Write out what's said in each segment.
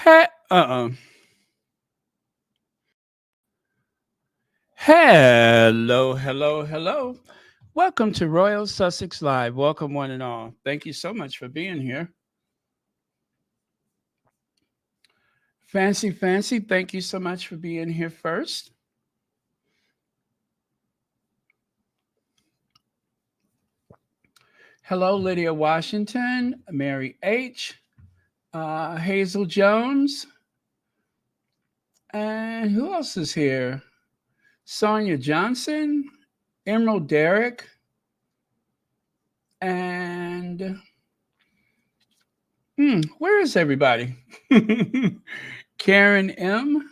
Hey, hello, hello, hello. Welcome to Royal Sussex Live. Welcome, one and all. Thank you so much for being here. Fancy, fancy. Thank you so much for being here first. Hello, Lydia Washington, Mary H., Hazel Jones, and who else is here? Sonia Johnson, Emerald Derrick, and where is everybody? Karen M.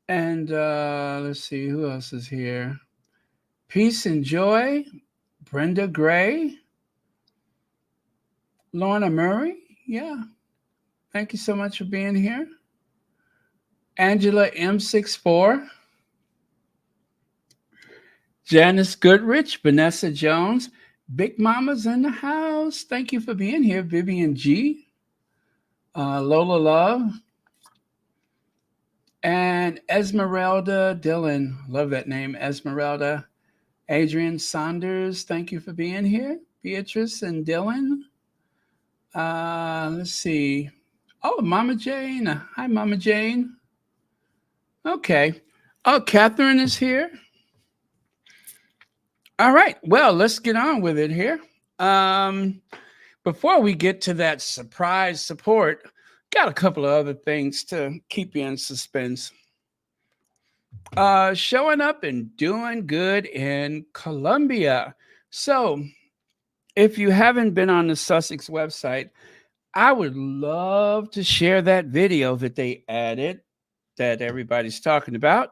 And let's see who else is here. Peace and Joy, Brenda Gray, Lorna Murray. Yeah, thank you so much for being here. Angela M64, Janice Goodrich, Vanessa Jones, Big Mama's in the house. Thank you for being here. Vivian G, Lola Love, and Esmeralda Dillon. Love that name, Esmeralda. Adrian Saunders, thank you for being here. Beatrice and Dylan. Let's see. Oh, Mama Jane. Hi, Mama Jane. Okay. Oh, Catherine is here. All right. Well, let's get on with it here. Um, Before we get to that surprise support, got a couple of other things to keep you in suspense. Showing up and doing good in Colombia. So, if you haven't been on the Sussex website, I would love to share that video that they added that everybody's talking about,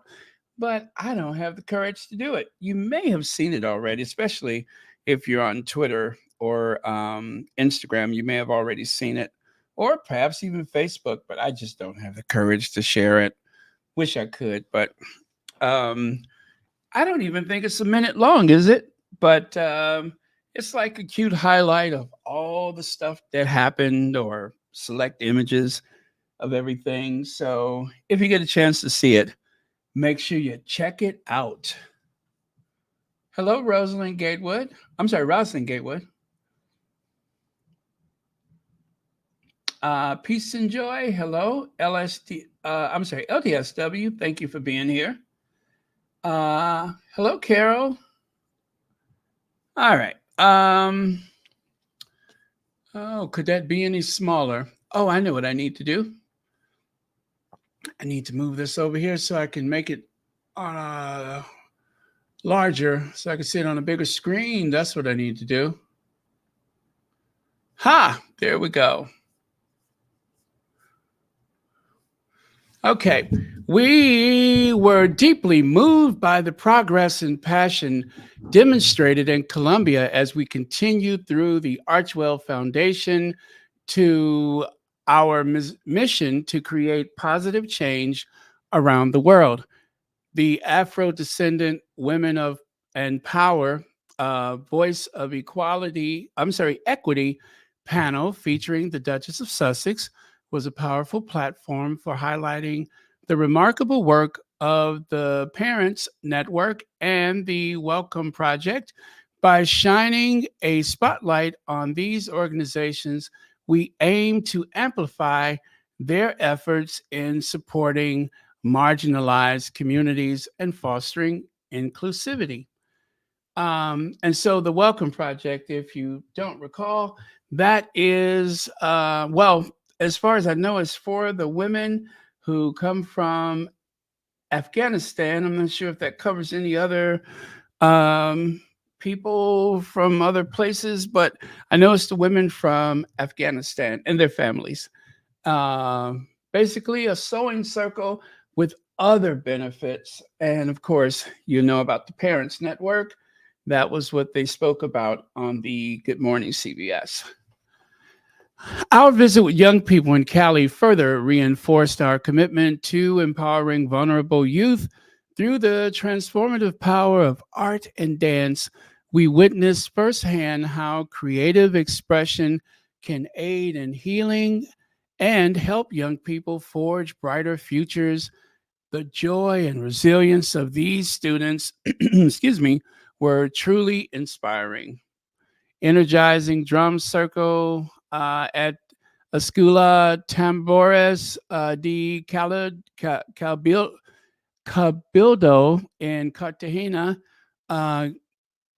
but I don't have the courage to do it. You may have seen it already, especially if you're on Twitter or Instagram. You may have already seen it, or perhaps even Facebook, but I just don't have the courage to share it. Wish I could, but um, I don't even think it's a minute long, is it? But it's like a cute highlight of all the stuff that happened or select images of everything. So if you get a chance to see it, make sure you check it out. Hello, Rosalind Gatewood. I'm sorry, Rosalind Gatewood. Peace and joy. Hello, LSD. I'm sorry, LDSW. Thank you for being here. Hello, Carol. All right. Oh, could that be any smaller? Oh, I know what I need to do. I need to move this over here so I can make it larger so I can see it on a bigger screen. That's what I need to do. Ha! There we go. Okay. We were deeply moved by the progress and passion demonstrated in Colombia as we continued through the Archwell Foundation to our mission to create positive change around the world. The Afro descendant Women of and Power Voice of Equity panel featuring the Duchess of Sussex was a powerful platform for highlighting the remarkable work of the Parents Network and the Welcome Project. By shining a spotlight on these organizations, we aim to amplify their efforts in supporting marginalized communities and fostering inclusivity. And so the Welcome Project, if you don't recall, that is, well, as far as I know, is for the women who come from Afghanistan. I'm not sure if that covers any other people from other places, but I know it's the women from Afghanistan and their families. Basically, a sewing circle with other benefits. And of course, you know about the Parents Network. That was what they spoke about on the Good Morning CBS. Our visit with young people in Cali further reinforced our commitment to empowering vulnerable youth through the transformative power of art and dance. We witnessed firsthand how creative expression can aid in healing and help young people forge brighter futures. The joy and resilience of these students, excuse me, were truly inspiring. Energizing drum circle at Escuela Tambores Cabildo in Cartagena uh,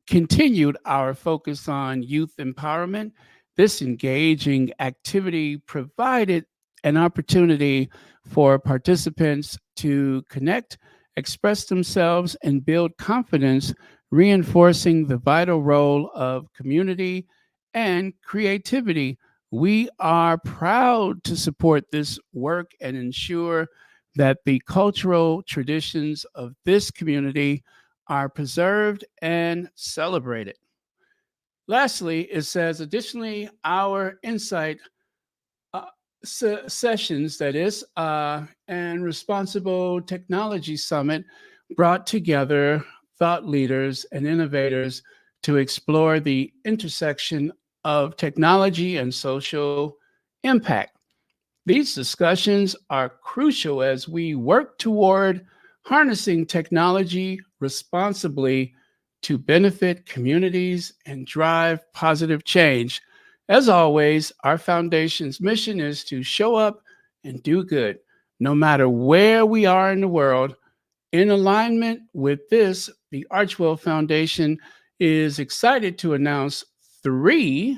continued our focus on youth empowerment. This engaging activity provided an opportunity for participants to connect, express themselves, and build confidence, reinforcing the vital role of community and creativity. We are proud to support this work and ensure that the cultural traditions of this community are preserved and celebrated. Lastly, it says, additionally, our insight uh, sessions, that is, and responsible technology summit brought together thought leaders and innovators to explore the intersection of technology and social impact. These discussions are crucial as we work toward harnessing technology responsibly to benefit communities and drive positive change. As always, our foundation's mission is to show up and do good, no matter where we are in the world. In alignment with this, the Archwell Foundation is excited to announce three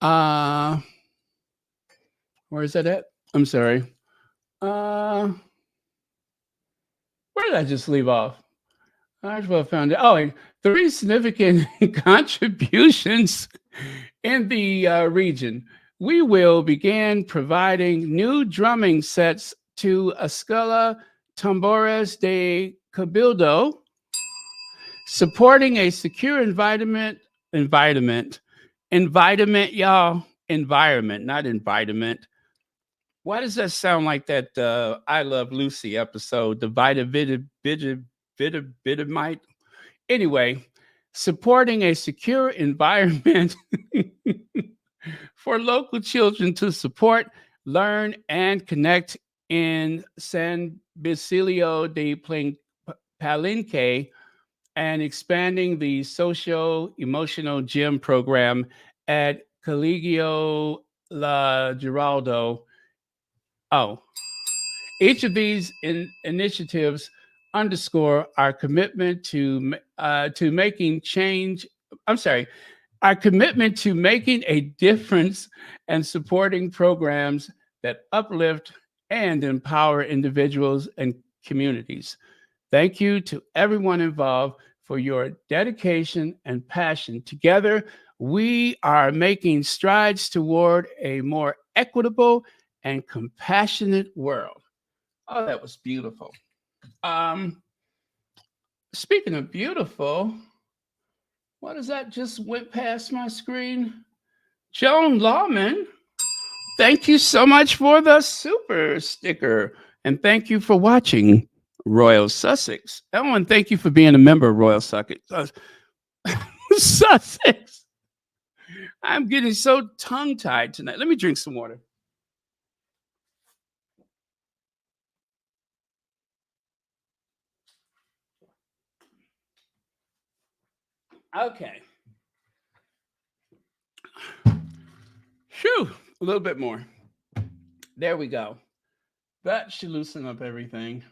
uh, where is that at? I'm sorry. Uh, where did I just leave off? Archwell found it. Oh, and three significant contributions in the region. We will begin providing new drumming sets to Escala Tambores de Cabildo, supporting a secure y'all, environment, not environment. Why does that sound like that I Love Lucy episode, the Vitamite? Anyway, supporting a secure environment for local children to support, learn, and connect in San Basilio de Palenque, and expanding the social emotional gym program at Colegio La Giraldo. Oh, each of these initiatives underscore our commitment to making change. I'm sorry, our commitment to making a difference and supporting programs that uplift and empower individuals and communities. Thank you to everyone involved for your dedication and passion. Together, we are making strides toward a more equitable and compassionate world. Oh, that was beautiful. Um, Speaking of beautiful, what is that just went past my screen? Joan Lawman, thank you so much for the super sticker. And thank you for watching Royal Sussex. Ellen, thank you for being a member of Royal Sussex. Sussex. I'm getting so tongue tied tonight. Let me drink some water. Okay. Phew, a little bit more. There we go. That should loosen up everything.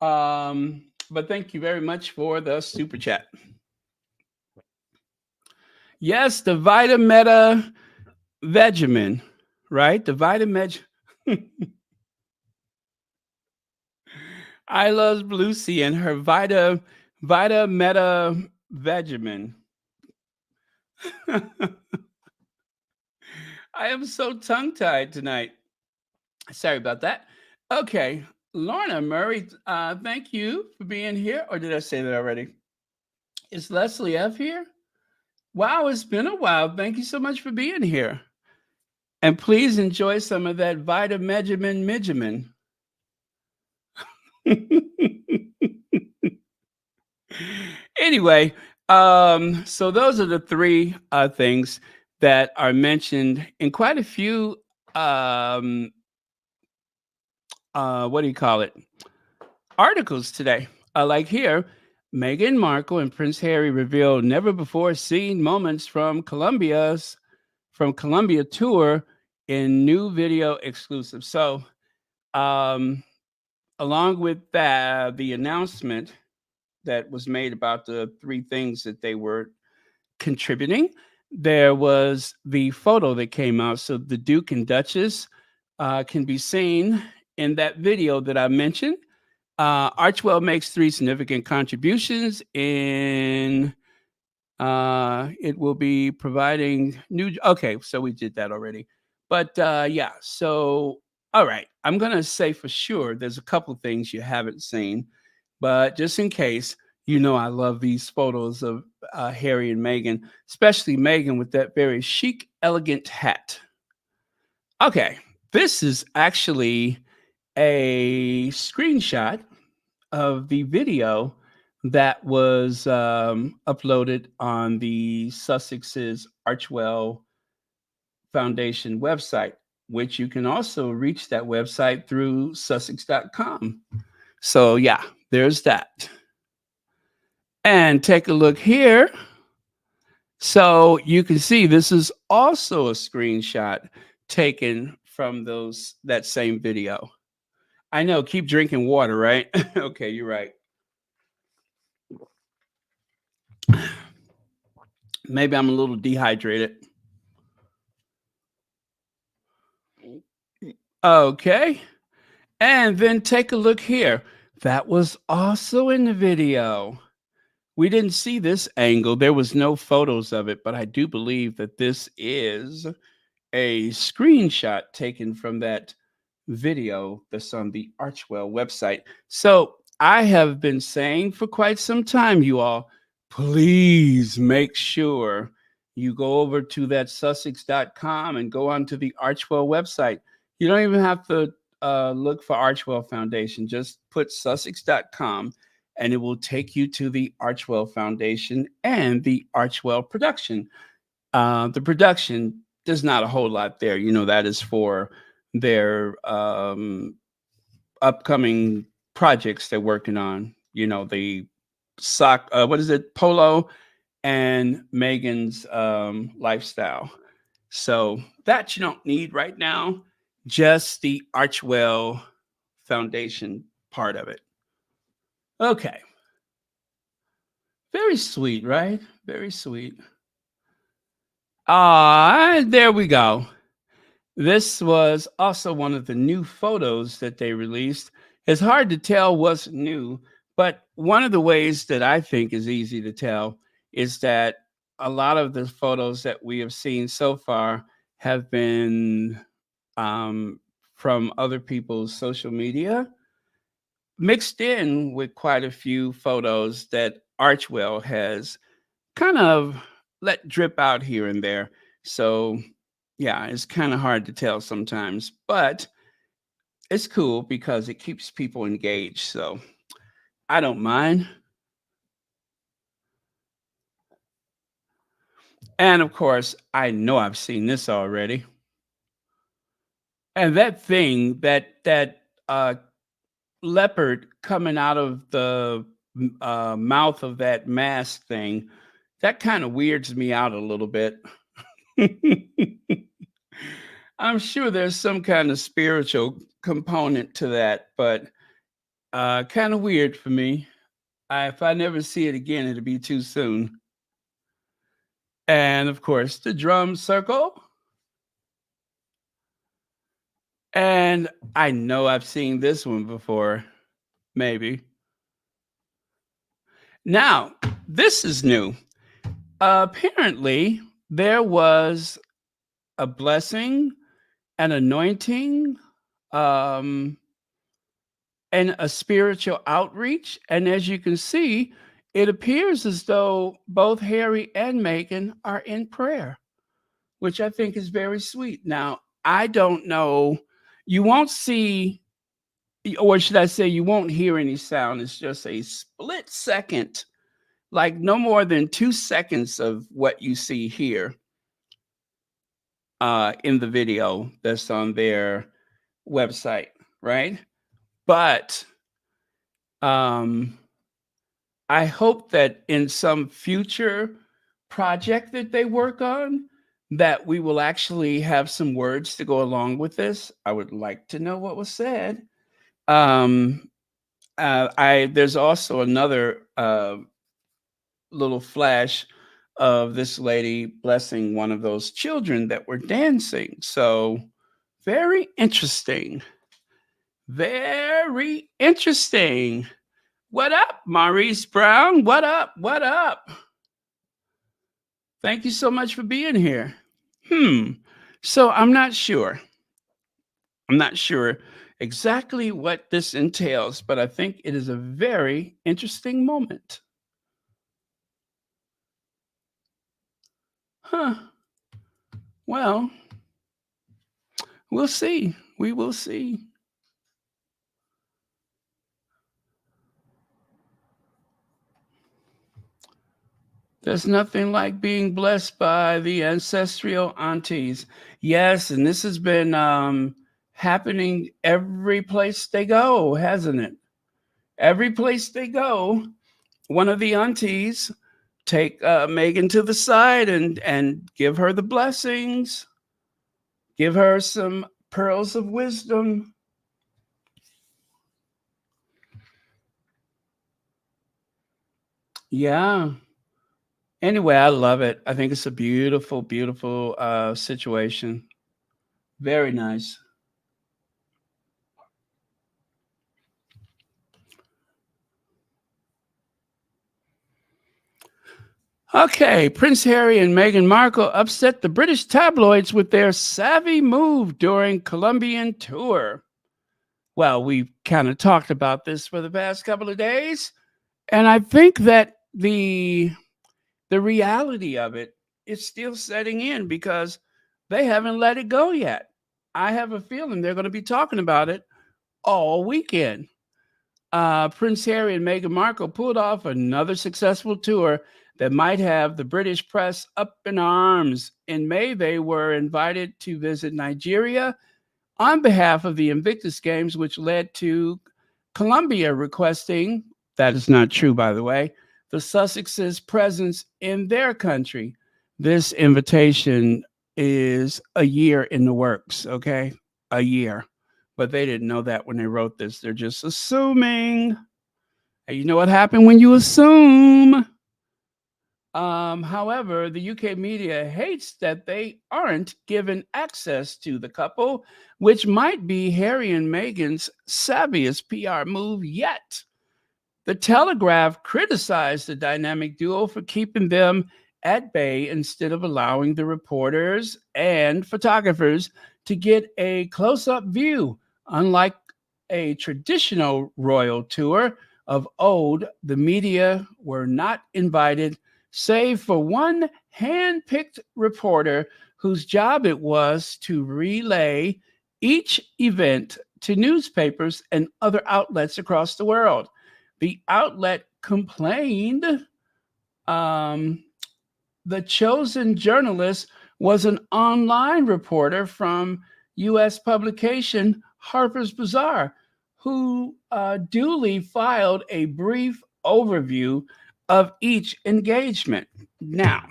But thank you very much for the super chat. Yes, the Vitameta Vegemin, right? The Vitameg. I love Lucy and her Vitameta Vegemin. I am so tongue tied tonight. Sorry about that. Okay, Lorna Murray, thank you for being here. Or did I say that already? Is Leslie F here? Wow, it's been a while. Thank you so much for being here. And please enjoy some of that Vitamegimin. Anyway, so those are the three things that are mentioned in quite a few um, what do you call it? Articles today. Like here, Meghan Markle and Prince Harry reveal never before seen moments from Columbia tour in new video exclusive. So, um, along with that, the announcement that was made about the three things that they were contributing, there was the photo that came out. So the Duke and Duchess can be seen in that video that I mentioned. Archwell makes three significant contributions in it will be providing new. Okay, so we did that already. But yeah, so all right, I'm gonna say for sure there's a couple things you haven't seen, but just in case, I love these photos of Harry and Meghan, especially Meghan with that very chic, elegant hat. Okay, this is actually a screenshot of the video that was uploaded on the Sussex's Archwell Foundation website, which you can also reach that website through Sussex.com. So, yeah, there's that. And take a look here. So you can see this is also a screenshot taken from that same video. I know, keep drinking water, right? Okay, you're right. Maybe I'm a little dehydrated. Okay. And then take a look here. That was also in the video. We didn't see this angle. There was no photos of it, but I do believe that this is a screenshot taken from that video that's on the Archwell website. So I have been saying for quite some time, you all, please make sure you go over to that Sussex.com and go onto the Archwell website. You don't even have to look for Archwell Foundation. Just put Sussex.com and it will take you to the Archwell Foundation and the Archwell production. The production, there's not a whole lot there. That is for their upcoming projects they're working on. The what is it, polo and Meghan's lifestyle. So that you don't need right now, just the Archwell Foundation part of it. Okay. Very sweet, right? Very sweet. There we go. This was also one of the new photos that they released. It's hard to tell what's new, but one of the ways that I think is easy to tell is that a lot of the photos that we have seen so far have been from other people's social media, mixed in with quite a few photos that Archwell has kind of let drip out here and there. So, yeah, it's kind of hard to tell sometimes, but it's cool because it keeps people engaged. So, I don't mind. And of course, I know I've seen this already. And that thing, that leopard coming out of the mouth of that mask thing, that kind of weirds me out a little bit. I'm sure there's some kind of spiritual component to that, but kind of weird for me. If I never see it again, it'll be too soon. And of course, the drum circle. And I know I've seen this one before, maybe. Now, this is new. Apparently, there was a blessing, an anointing, um, and a spiritual outreach. And as you can see, it appears as though both Harry and Meghan are in prayer, which I think is very sweet. Now, I don't know, you won't see, or should I say, you won't hear any sound. It's just a split second, like no more than 2 seconds of what you see here. in the video that's on their website, right? But um, I hope that in some future project that they work on, that we will actually have some words to go along with this. I would like to know what was said. Um, I There's also another little flash of this lady blessing one of those children that were dancing. So very interesting. Very interesting. What up, Maurice Brown? What up? What up? Thank you so much for being here. Hmm. So I'm not sure. I'm not sure exactly what this entails, but I think it is a very interesting moment. Huh. Well, we'll see. We will see. There's nothing like being blessed by the ancestral aunties. Yes, and this has been happening every place they go, hasn't it? Every place they go, one of the aunties take Meghan to the side and give her the blessings, give her some pearls of wisdom. Yeah. Anyway, I love it. I think it's a beautiful, beautiful situation. Very nice. Okay, Prince Harry and Meghan Markle upset the British tabloids with their savvy move during Colombian tour. Well, we've kind of talked about this for the past couple of days, and I think that the reality of it is still setting in because they haven't let it go yet. I have a feeling they're going to be talking about it all weekend. Prince Harry and Meghan Markle pulled off another successful tour that might have the British press up in arms. In May, they were invited to visit Nigeria on behalf of the Invictus Games, which led to Colombia requesting, that is not true, by the way, the Sussex's presence in their country. This invitation is a year in the works, okay? A year. But they didn't know that when they wrote this. They're just assuming. And you know what happened when you assume? However, the UK media hates that they aren't given access to the couple, which might be Harry and Meghan's savviest PR move yet. The Telegraph criticized the dynamic duo for keeping them at bay instead of allowing the reporters and photographers to get a close up view. Unlike a traditional royal tour of old, the media were not invited, save for one hand picked reporter whose job it was to relay each event to newspapers and other outlets across the world. The outlet complained um, the chosen journalist was an online reporter from U.S. publication Harper's Bazaar, who duly filed a brief overview of each engagement. Now,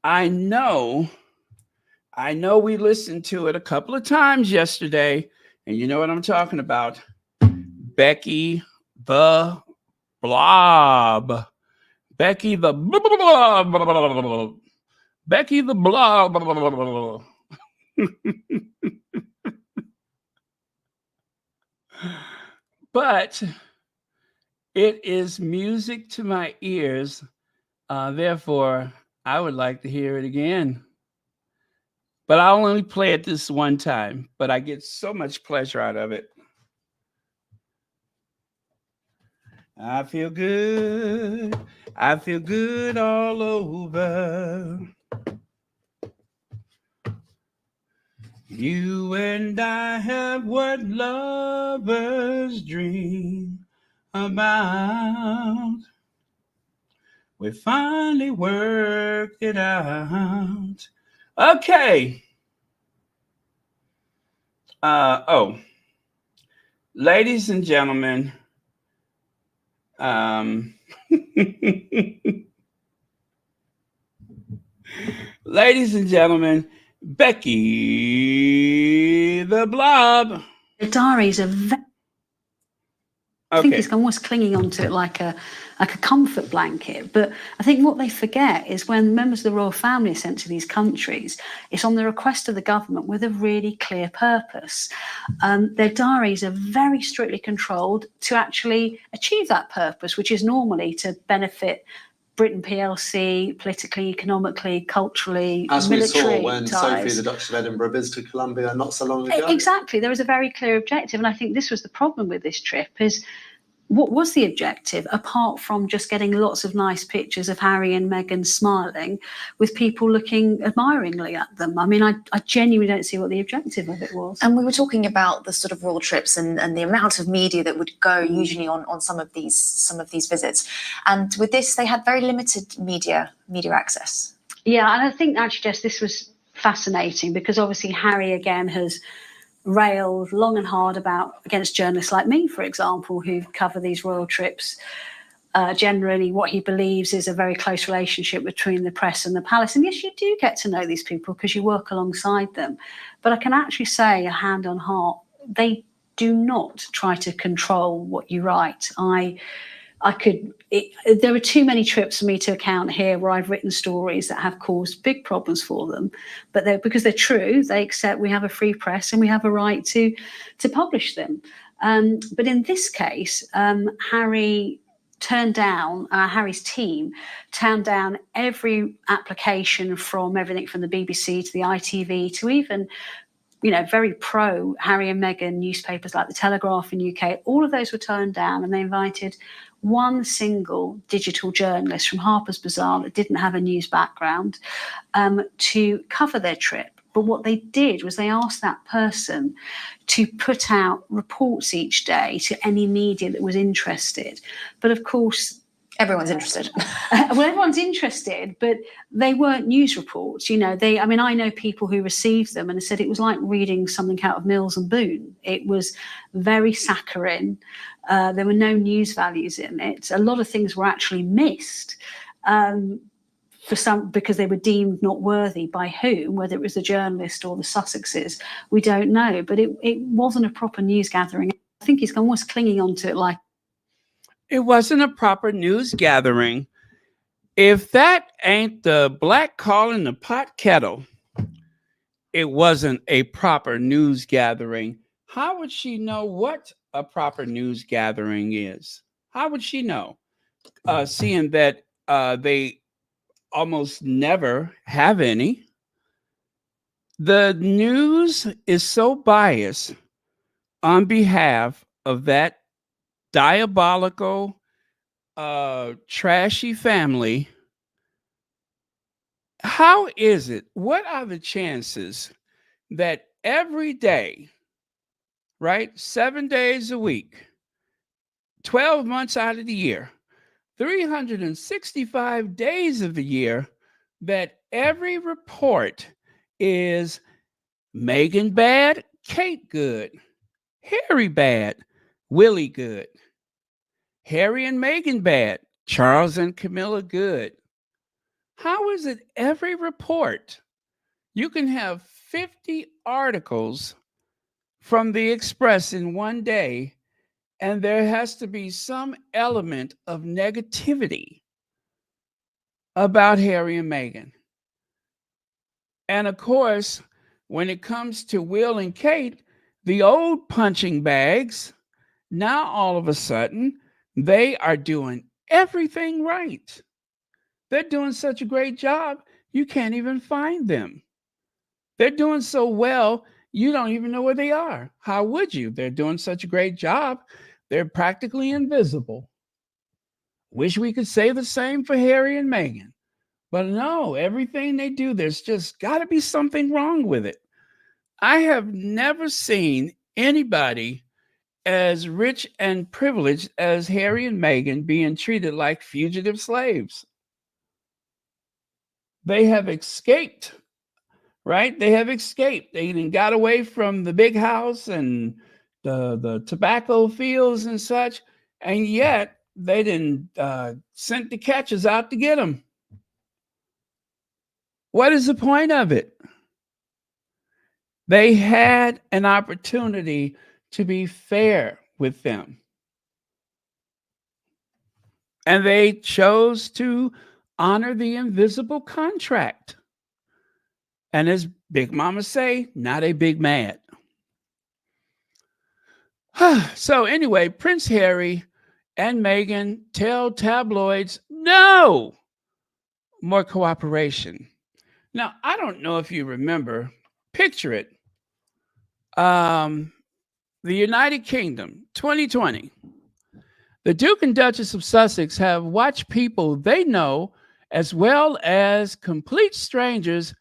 I know, I know we listened to it a couple of times yesterday, and you know what I'm talking about. Becky the Blob. Becky the Blob. Becky the Blob. But it is music to my ears. Therefore, I would like to hear it again. But I'll only play it this one time. But I get so much pleasure out of it. I feel good. I feel good all over. You and I have what lovers dream about. We finally worked it out. Okay. Oh, ladies and gentlemen, um, ladies and gentlemen, Becky the Blob. The diaries are I think Okay. it's almost clinging onto it like a comfort blanket. But I think what they forget is when members of the royal family are sent to these countries, it's on the request of the government with a really clear purpose. Their diaries are very strictly controlled to actually achieve that purpose, which is normally to benefit Britain PLC politically, economically, culturally, as military we saw when ties. Sophie, the Duchess of Edinburgh, visited Colombia not so long ago. Exactly. There was a very clear objective. And I think this was the problem with this trip is what was the objective apart from just getting lots of nice pictures of Harry and Meghan smiling with people looking admiringly at them? I mean, I genuinely don't see what the objective of it was. And we were talking about the sort of royal trips and the amount of media that would go usually on some of these visits. And with this, they had very limited media access. Yeah, and I think actually, Jess, this was fascinating because obviously Harry again has railed long and hard against journalists like me, for example, who cover these royal trips. Generally, what he believes is a very close relationship between the press and the palace. And yes, you do get to know these people because you work alongside them. But I can actually say, a hand on heart, they do not try to control what you write. There are too many trips for me to account here where I've written stories that have caused big problems for them, but because they're true, they accept we have a free press and we have a right to publish them. But in this case, Harry's team turned down every application from everything from the BBC to the ITV to even very pro Harry and Meghan newspapers like the Telegraph in UK. All of those were turned down, and they invited one single digital journalist from Harper's Bazaar that didn't have a news background to cover their trip. But what they did was they asked that person to put out reports each day to any media that was interested. But of course, everyone's interested. Well, everyone's interested, but they weren't news reports. I know people who received them and said it was like reading something out of Mills and Boon. It was very saccharine. There were no news values in it. A lot of things were actually missed. For some, because they were deemed not worthy by whom, whether it was the journalist or the Sussexes, we don't know. But it wasn't a proper news gathering. I think he's almost clinging onto it like it wasn't a proper news gathering. If that ain't the black calling the pot kettle, it wasn't a proper news gathering. How would she know what a proper news gathering is? How would she know? Seeing that they almost never have any. The news is so biased on behalf of that diabolical, trashy family. How is it? What are the chances that every day, right, 7 days a week, 12 months out of the year, 365 days of the year, that every report is Meghan bad, Kate good, Harry bad, Willie good, Harry and Meghan bad, Charles and Camilla good? How is it every report? You can have 50 articles from the Express in one day, and there has to be some element of negativity about Harry and Meghan. And of course, when it comes to Will and Kate, the old punching bags, now all of a sudden, they are doing everything right. They're doing such a great job, you can't even find them. They're doing so well, you don't even know where they are. How would you? They're doing such a great job, they're practically invisible. Wish we could say the same for Harry and Meghan. But no, everything they do, there's just got to be something wrong with it. I have never seen anybody as rich and privileged as Harry and Meghan being treated like fugitive slaves. They have escaped right? They have escaped. They even got away from the big house and the tobacco fields and such, and yet they didn't sent the catchers out to get them. What is the point of it? They had an opportunity to be fair with them, and they chose to honor the invisible contract. And as Big Mama say, not a big mad. So anyway, Prince Harry and Meghan tell tabloids no more cooperation. Now, I don't know if you remember, picture it. The United Kingdom, 2020. The Duke and Duchess of Sussex have watched people they know, as well as complete strangers,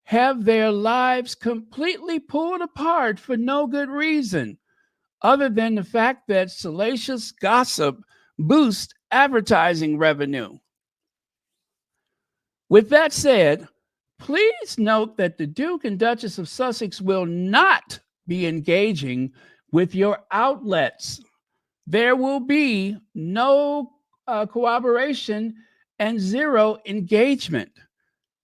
have their lives completely pulled apart for no good reason, other than the fact that salacious gossip boosts advertising revenue. With that said, please note that the Duke and Duchess of Sussex will not be engaging with your outlets. There will be no cooperation and zero engagement.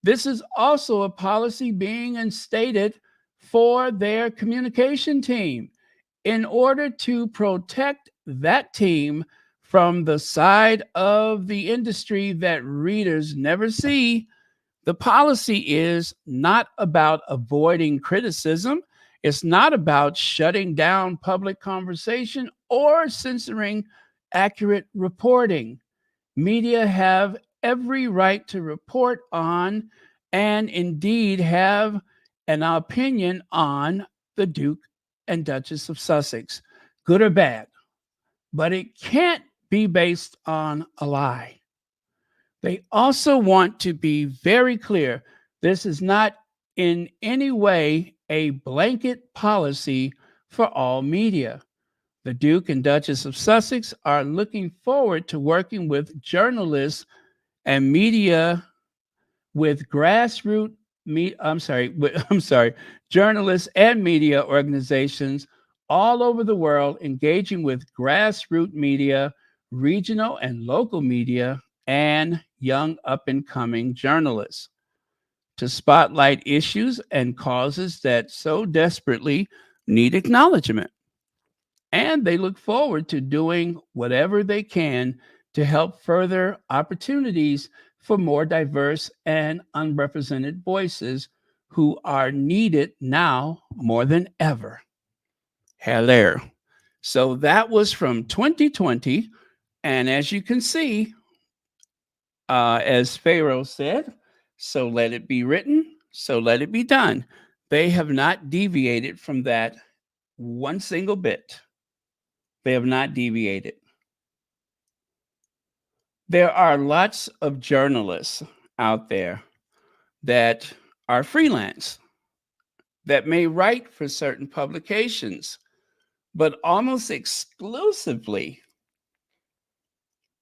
This is also a policy being instated for their communication team in order to protect that team from the side of the industry that readers never see. The policy is not about avoiding criticism. It's not about shutting down public conversation or censoring accurate reporting. Media have every right to report on and indeed have an opinion on the Duke and Duchess of Sussex, good or bad, but it can't be based on a lie. They also want to be very clear this is not in any way a blanket policy for all media. The Duke and Duchess of Sussex are looking forward to working with journalists and media with grassroots journalists and media organizations all over the world, engaging with grassroots media, regional and local media, and young up and coming journalists to spotlight issues and causes that so desperately need acknowledgement. And they look forward to doing whatever they can to help further opportunities for more diverse and unrepresented voices who are needed now more than ever. Hello. So that was from 2020. And as you can see, as Pharaoh said, so let it be written, so let it be done. They have not deviated from that one single bit. They have not deviated. There are lots of journalists out there that are freelance, that may write for certain publications, but almost exclusively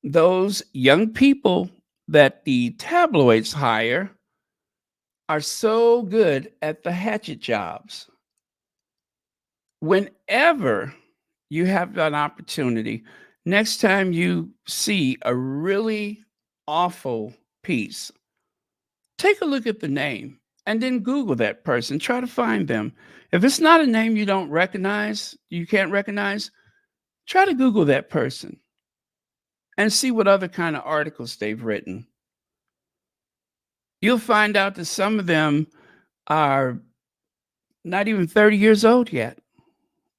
those young people that the tabloids hire are so good at the hatchet jobs. Whenever you have an opportunity, next time you see a really awful piece, take a look at the name and then Google that person. Try to find them. If it's not a name you don't recognize, you can't recognize, try to Google that person and see what other kind of articles they've written. You'll find out that some of them are not even 30 years old yet.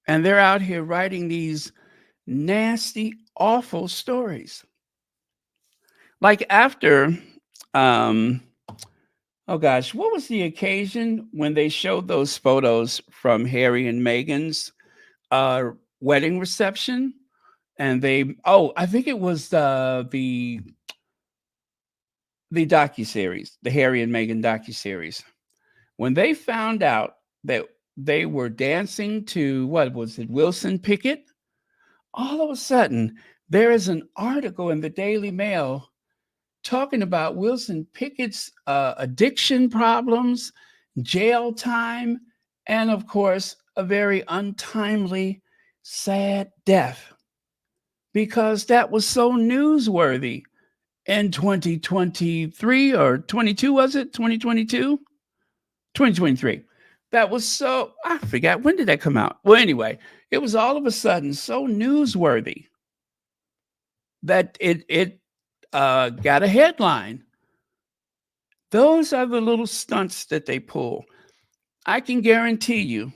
And they're out here writing these nasty, awful stories. Like after, oh gosh, what was the occasion when they showed those photos from Harry and Meghan's wedding reception? And I think it was the docuseries, the Harry and Meghan docuseries. When they found out that they were dancing to, what was it, Wilson Pickett, all of a sudden there is an article in the Daily Mail talking about Wilson Pickett's addiction problems, jail time, and of course, a very untimely, sad death, because that was so newsworthy in 2023 or 22, was it? 2022? 2023. That was so, I forgot, when did that come out? Well, anyway, it was all of a sudden so newsworthy that it got a headline. Those are the little stunts that they pull. I can guarantee you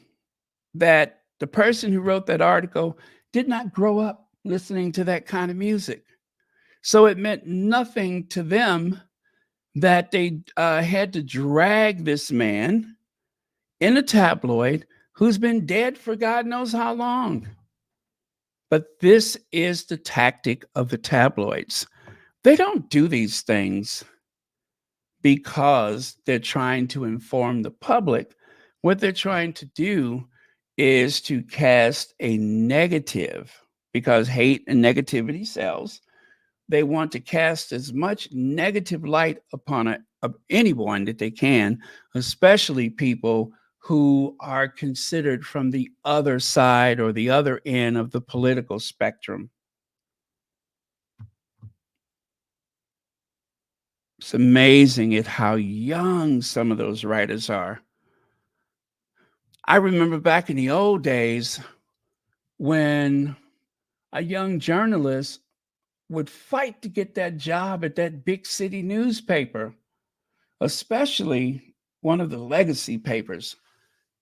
that the person who wrote that article did not grow up listening to that kind of music. So it meant nothing to them that they had to drag this man in a tabloid who's been dead for God knows how long. But this is the tactic of the tabloids. They don't do these things because they're trying to inform the public. What they're trying to do is to cast a negative, because hate and negativity sells. They want to cast as much negative light upon anyone that they can, especially people who are considered from the other side or the other end of the political spectrum. It's amazing at how young some of those writers are. I remember back in the old days when a young journalist would fight to get that job at that big city newspaper, especially one of the legacy papers.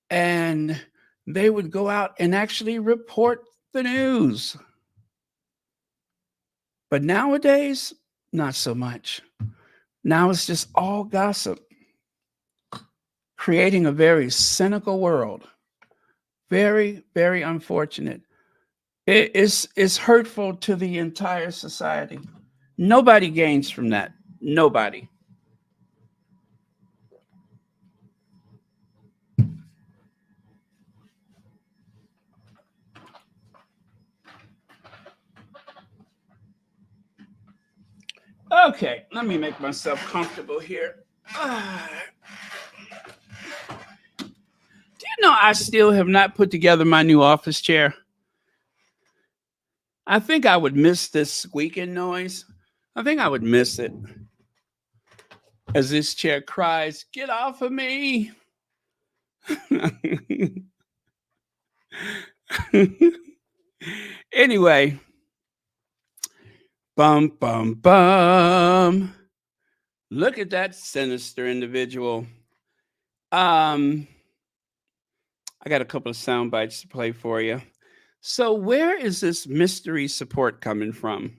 And they would go out and actually report the news. But nowadays, not so much. Now it's just all gossip, creating a very cynical world. Very, very unfortunate. It's hurtful to the entire society. Nobody gains from that. Nobody. Okay, let me make myself comfortable here. Do you know I still have not put together my new office chair? I think I would miss this squeaking noise. I think I would miss it as this chair cries, "Get off of me!" Anyway, bum, bum, bum. Look at that sinister individual. I got a couple of sound bites to play for you. So where is this mystery support coming from?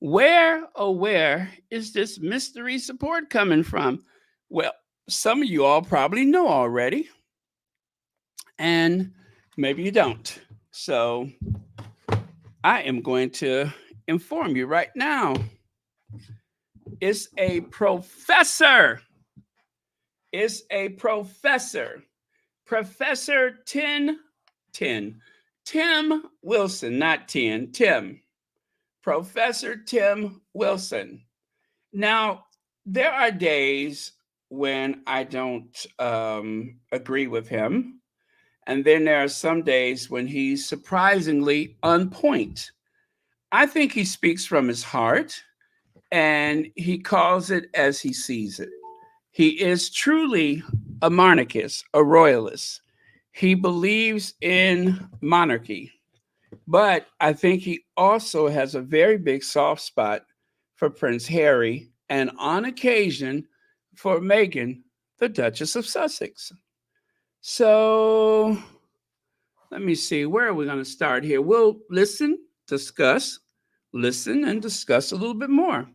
Where, oh, where is this mystery support coming from? Well, some of you all probably know already, and maybe you don't. So I am going to inform you right now. It's a professor. It's a professor. Professor Tim Wilson, not Tim, Tim. Professor Tim Wilson. Now, there are days when I don't agree with him. And then there are some days when he's surprisingly on point. I think he speaks from his heart and he calls it as he sees it. He is truly a monarchist, a royalist. He believes in monarchy, but I think he also has a very big soft spot for Prince Harry and on occasion for Meghan, the Duchess of Sussex. So let me see, where are we going to start here? We'll listen, listen and discuss a little bit more.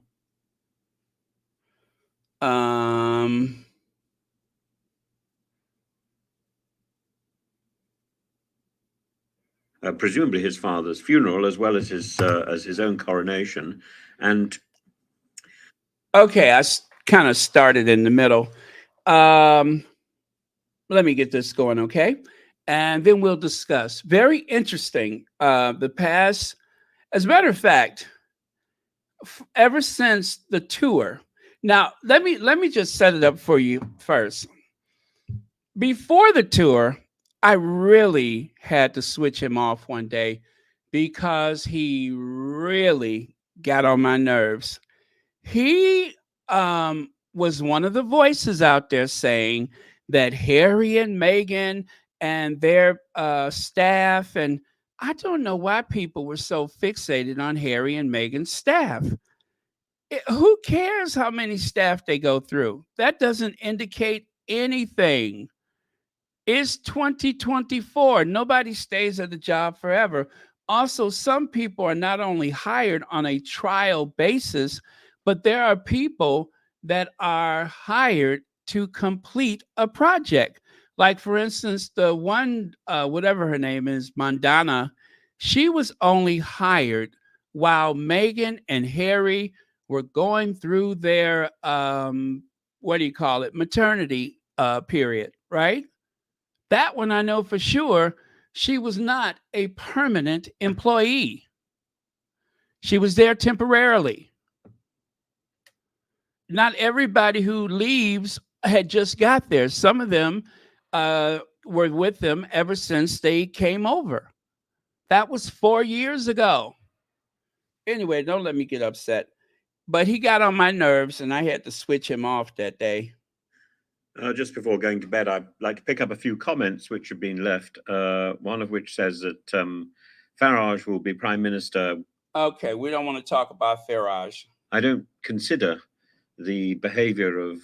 Presumably his father's funeral, as well as his own coronation, and okay, I kind of started in the middle. Let me get this going, okay, and then we'll discuss. Very interesting. The past, as a matter of fact, ever since the tour. Now, let me just set it up for you first. before the tour, I really had to switch him off one day because he really got on my nerves. He was one of the voices out there saying that Harry and Meghan and their staff, and I don't know why people were so fixated on Harry and Meghan's staff. Who cares how many staff they go through? That doesn't indicate anything. It's 2024. Nobody stays at the job forever. Also, some people are not only hired on a trial basis, but there are people that are hired to complete a project. Like, for instance, the one, whatever her name is, Mandana, she was only hired while Meghan and Harry were going through their, what do you call it, maternity period, right? That one I know for sure, she was not a permanent employee. She was there temporarily. Not everybody who leaves had just got there. Some of them were with them ever since they came over. That was 4 years ago. Anyway, don't let me get upset. But he got on my nerves and I had to switch him off that day. Just before going to bed, I'd like to pick up a few comments which have been left. One of which says that Farage will be Prime Minister. Okay, we don't want to talk about Farage. I don't consider the behaviour of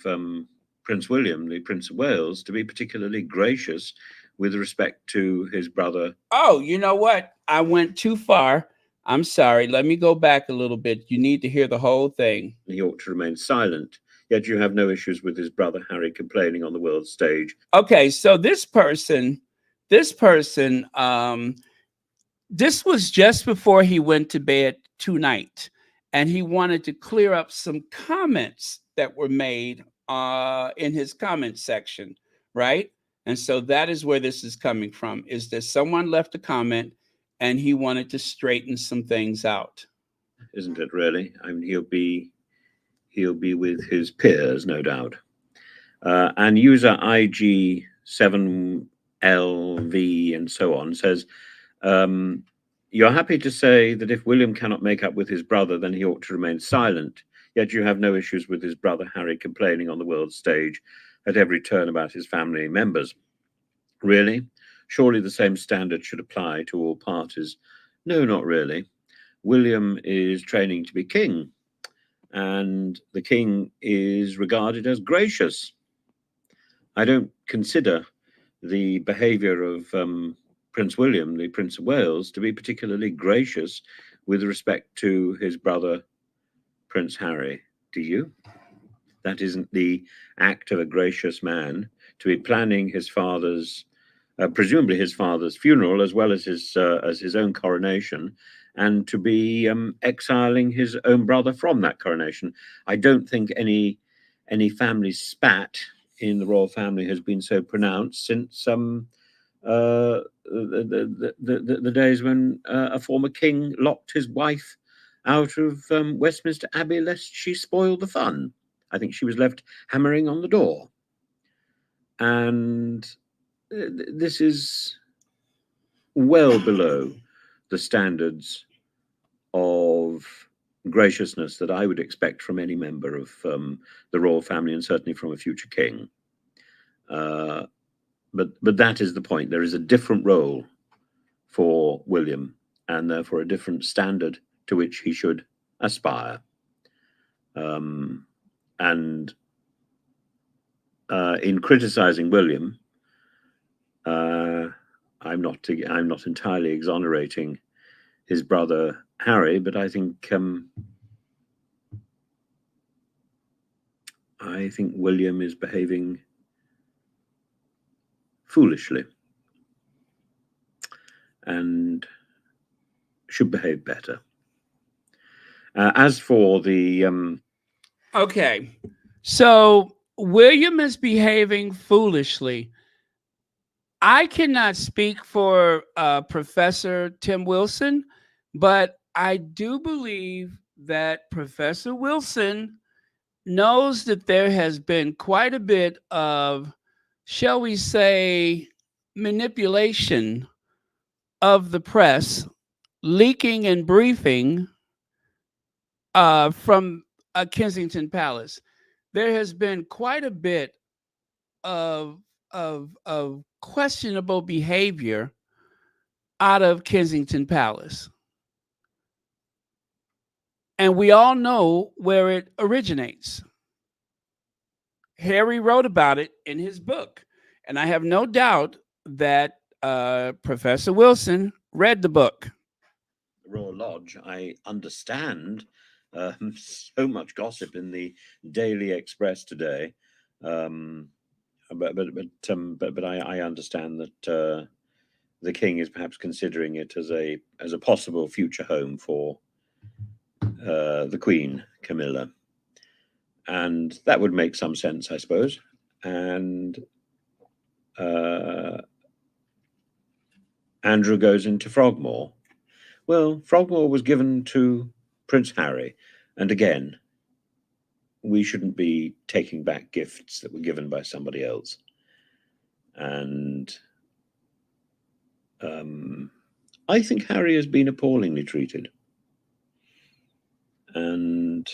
Prince William, the Prince of Wales, to be particularly gracious with respect to his brother. Oh, you know what? I went too far. I'm sorry. Let me go back a little bit. You need to hear the whole thing. He ought to remain silent. Yet you have no issues with his brother Harry complaining on the world stage. Okay, so this was just before he went to bed tonight, and he wanted to clear up some comments that were made in his comment section, right? And so that is where this is coming from, is that someone left a comment and he wanted to straighten some things out. Isn't it really? I mean, he'll be with his peers, no doubt. And user IG7LV and so on says, you're happy to say that if William cannot make up with his brother, then he ought to remain silent. Yet you have no issues with his brother Harry complaining on the world stage at every turn about his family members. Really? Surely the same standard should apply to all parties. No, not really. William is training to be king, and the king is regarded as gracious. I don't consider the behaviour of Prince William, the Prince of Wales, to be particularly gracious with respect to his brother Prince Harry. Do you? That isn't the act of a gracious man, to be planning his father's, presumably his father's funeral, as well as his own coronation, and to be exiling his own brother from that coronation. I don't think any family spat in the royal family has been so pronounced since the days when a former king locked his wife out of Westminster Abbey lest she spoil the fun. I think she was left hammering on the door. And this is well below the standards of graciousness that I would expect from any member of the royal family, and certainly from a future king. But that is the point. There is a different role for William, and therefore a different standard to which he should aspire. And in criticizing William, I'm not entirely exonerating his brother Harry, but I think William is behaving foolishly and should behave better. As for the okay, so William is behaving foolishly. I cannot speak for Professor Tim Wilson, but I do believe that Professor Wilson knows that there has been quite a bit of shall we say, manipulation of the press, leaking and briefing from Kensington Palace. There has been quite a bit of of questionable behavior out of Kensington Palace, and we all know where it originates. Harry wrote about it in his book, and I have no doubt that Professor Wilson read the book. Royal Lodge, I understand so much gossip in the Daily Express today, but I understand that the king is perhaps considering it as a possible future home for the Queen Camilla, and that would make some sense, I suppose. And Andrew goes into Frogmore. Well, Frogmore was given to Prince Harry, and again, we shouldn't be taking back gifts that were given by somebody else. And I think Harry has been appallingly treated. And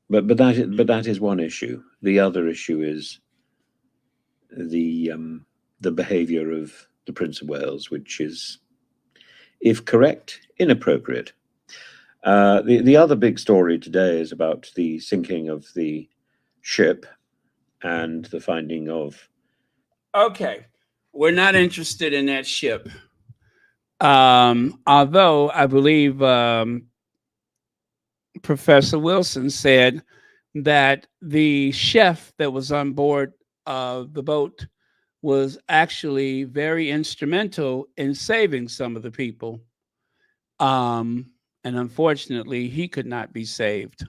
but that is one issue. The other issue is the behaviour of the Prince of Wales, which is, if correct, inappropriate. The other big story today is about the sinking of the ship and the finding of. Okay, we're not interested in that ship. Although I believe Professor Wilson said that the chef that was on board the boat was actually very instrumental in saving some of the people. And unfortunately, he could not be saved,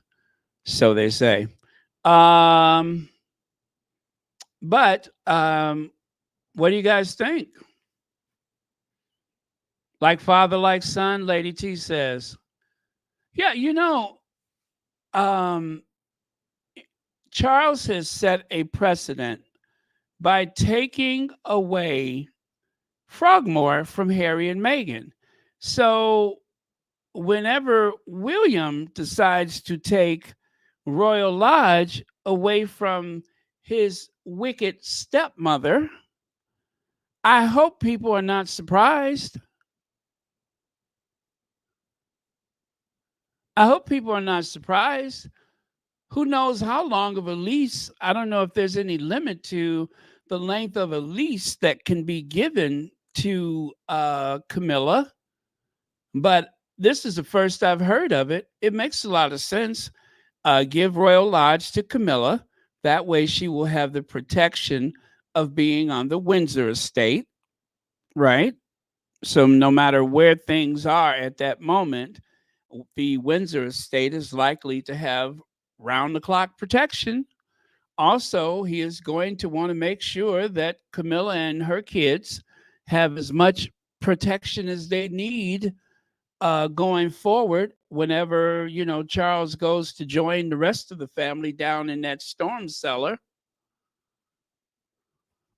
so they say. But what do you guys think? Like father, like son, Lady T says. Yeah, Charles has set a precedent by taking away Frogmore from Harry and Meghan. So whenever William decides to take Royal Lodge away from his wicked stepmother, I hope people are not surprised. I hope people are not surprised. Who knows how long of a lease? I don't know if there's any limit to the length of a lease that can be given to Camilla, but this is the first I've heard of it. It makes a lot of sense. Give Royal Lodge to Camilla. That way she will have the protection of being on the Windsor estate, right? So no matter where things are at that moment, the Windsor estate is likely to have round the clock protection. Also, he is going to want to make sure that Camilla and her kids have as much protection as they need going forward whenever, Charles goes to join the rest of the family down in that storm cellar.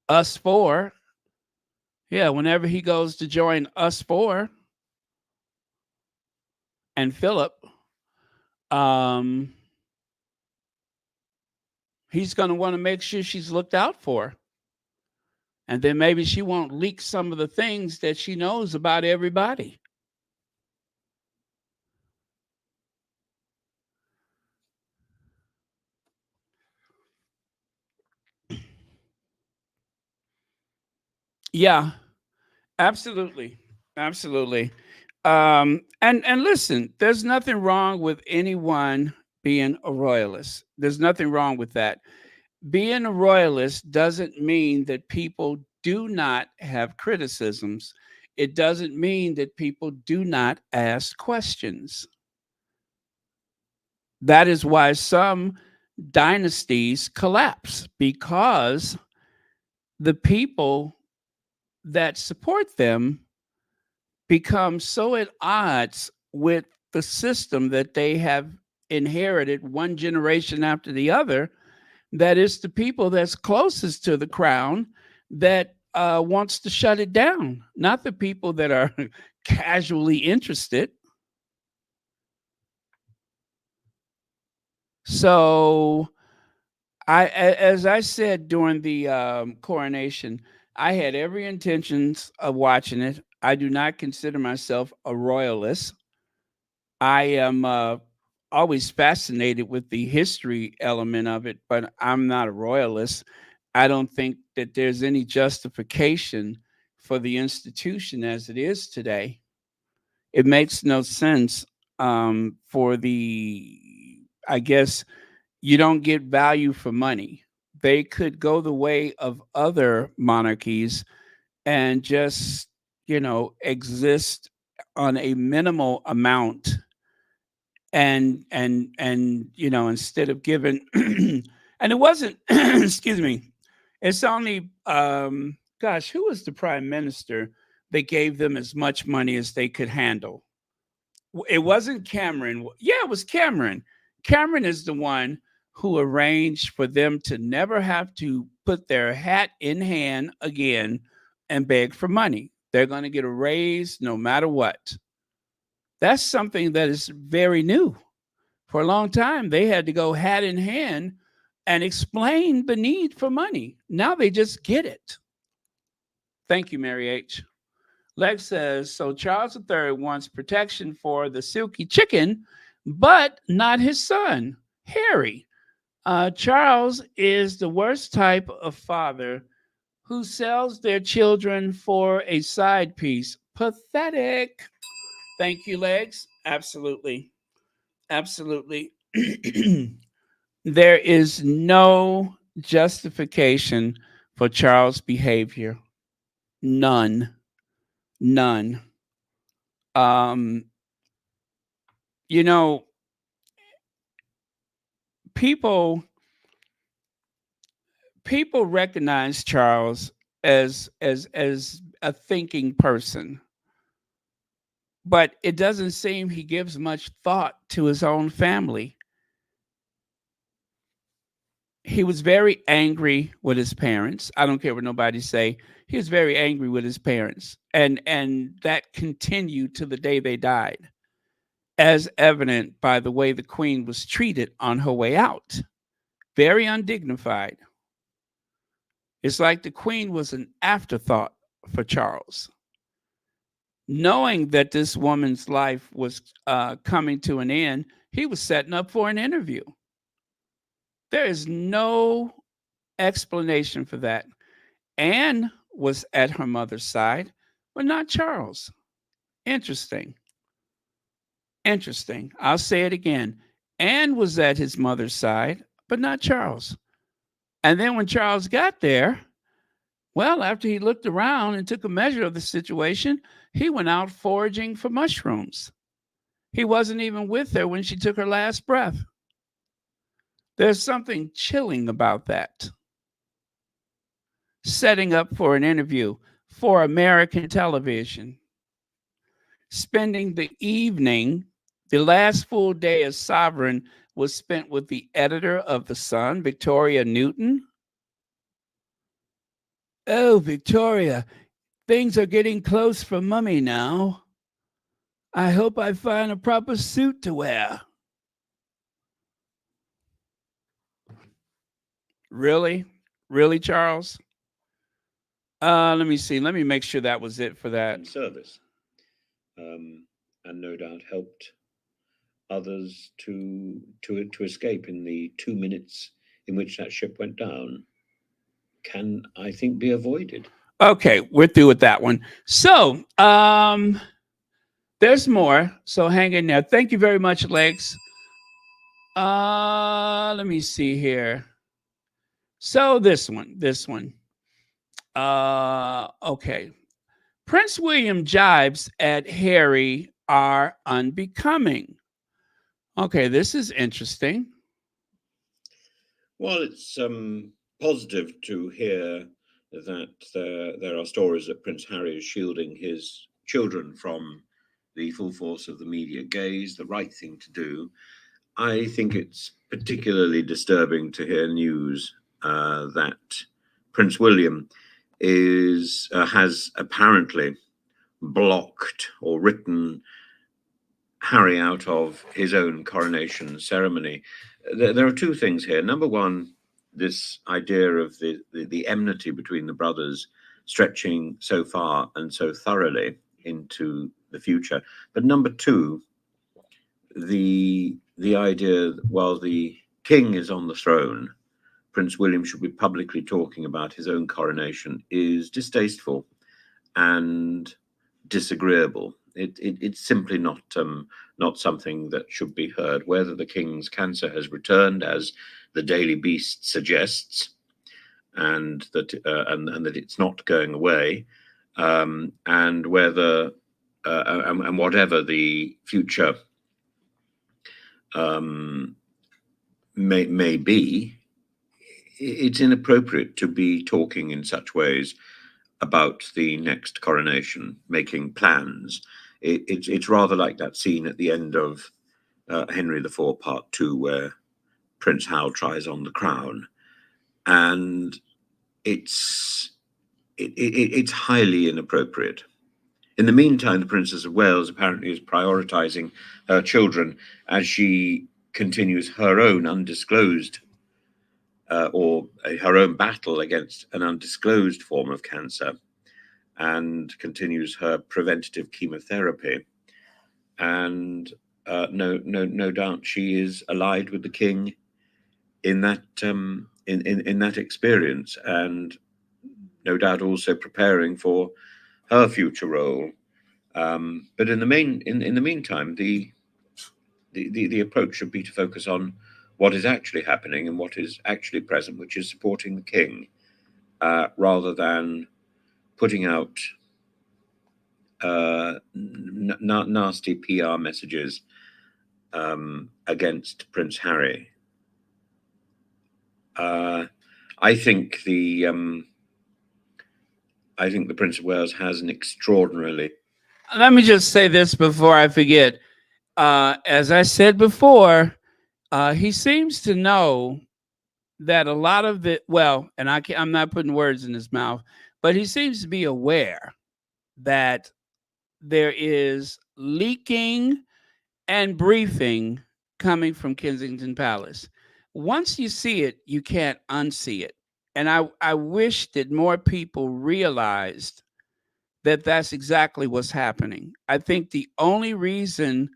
Us four. Yeah, whenever he goes to join us four and Philip, he's going to want to make sure she's looked out for. And then maybe she won't leak some of the things that she knows about everybody. Yeah, absolutely. Absolutely. And listen, there's nothing wrong with anyone being a royalist. There's nothing wrong with that. Being a royalist doesn't mean that people do not have criticisms. It doesn't mean that people do not ask questions. That is why some dynasties collapse, because the people that support them become so at odds with the system that they have inherited one generation after the other that it's the people that's closest to the crown that wants to shut it down, not the people that are casually interested. So as I said during the coronation, I had every intentions of watching it. I do not consider myself a royalist. I am always fascinated with the history element of it, but I'm not a royalist. I don't think that there's any justification for the institution as it is today. It makes no sense for the, I guess, you don't get value for money. They could go the way of other monarchies and just, exist on a minimal amount, and instead of giving and it wasn't excuse me, it's only gosh, who was the prime minister that gave them as much money as they could handle? It wasn't Cameron. Yeah, it was Cameron. Cameron is the one who arranged for them to never have to put their hat in hand again and beg for money. They're going to get a raise no matter what. That's something that is very new. For a long time, they had to go hat in hand and explain the need for money. Now they just get it. Thank you, Mary H. Lex says, so Charles III wants protection for the silky chicken, but not his son, Harry. Charles is the worst type of father who sells their children for a side piece. Pathetic. Thank you, Legs. Absolutely. Absolutely. There is no justification for Charles' behavior. None. None. Um, you know, people people recognize Charles as a thinking person, but it doesn't seem he gives much thought to his own family. He was very angry with his parents. I don't care what nobody say. He was very angry with his parents, and that continued to the day they died, as evident by the way the queen was treated on her way out. Very undignified. It's like the queen was an afterthought for Charles. Knowing that this woman's life was coming to an end, he was setting up for an interview. There is no explanation for that. Anne was at her mother's side, but not Charles. Interesting. Interesting. I'll say it again. Anne was at his mother's side, but not Charles. And then when Charles got there, well, after he looked around and took a measure of the situation, he went out foraging for mushrooms. He wasn't even with her when she took her last breath. There's something chilling about that. Setting up for an interview for American television, spending the evening, the last full day as sovereign was spent with the editor of The Sun, Victoria Newton. Oh, Victoria, things are getting close for Mummy now. I hope I find a proper suit to wear. Really? Really, Charles? Let me see. Let me make sure that was it for that. Service, and no doubt helped others to escape in the 2 minutes in which that ship went down. Can, I think, be avoided. Okay, we're through with that one. So, there's more. So hang in there. Thank you very much, Legs. Let me see here. So this one. Okay. Prince William jibes at Harry are unbecoming. Okay, this is interesting. Well, it's positive to hear that there are stories that Prince Harry is shielding his children from the full force of the media gaze, the right thing to do. I think it's particularly disturbing to hear news that Prince William has apparently blocked or written Harry out of his own coronation ceremony. There are two things here. Number one, this idea of the enmity between the brothers stretching so far and so thoroughly into the future. But number two, the idea that while the king is on the throne, Prince William should be publicly talking about his own coronation is distasteful and disagreeable. It's simply not something that should be heard. Whether the king's cancer has returned, as the Daily Beast suggests, and that it's not going away, and whether and whatever the future may be, it's inappropriate to be talking in such ways about the next coronation, making plans. It's rather like that scene at the end of Henry IV Part 2, where Prince Hal tries on the crown, and it's highly inappropriate. In the meantime, the Princess of Wales apparently is prioritizing her children as she continues her own undisclosed or her own battle against an undisclosed form of cancer, and continues her preventative chemotherapy. And no doubt she is allied with the king in that in that experience, and no doubt also preparing for her future role. But in the meantime, the approach should be to focus on what is actually happening and what is actually present, which is supporting the king, rather than putting out nasty PR messages against Prince Harry. I think the Prince of Wales has an extraordinarily. Let me just say this before I forget. As I said before, he seems to know that a lot of the and I'm not putting words in his mouth, but he seems to be aware that there is leaking and briefing coming from Kensington Palace. Once you see it, you can't unsee it. And I wish that more people realized that that's exactly what's happening. I think the only reason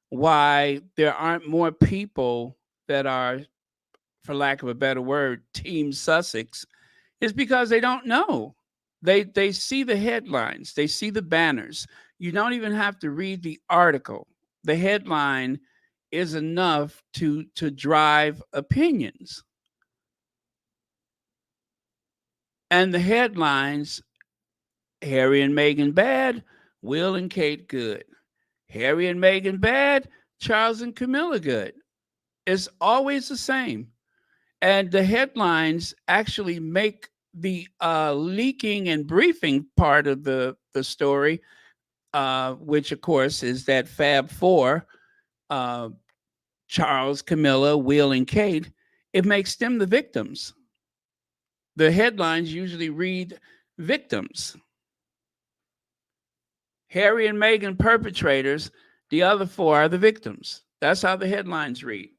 why there aren't more people that are, for lack of a better word, Team Sussex, is because they don't know. They see the headlines, they see the banners. You don't even have to read the article. The headline is enough to drive opinions. And the headlines: Harry and Meghan bad, Will and Kate good. Harry and Meghan bad, Charles and Camilla good. It's always the same. And the headlines actually make the leaking and briefing part of the story, which of course is that Fab Four, Charles, Camilla, Will, and Kate. It makes them the victims. The headlines usually read victims. Harry and Meghan perpetrators, the other four are the victims. That's how the headlines read.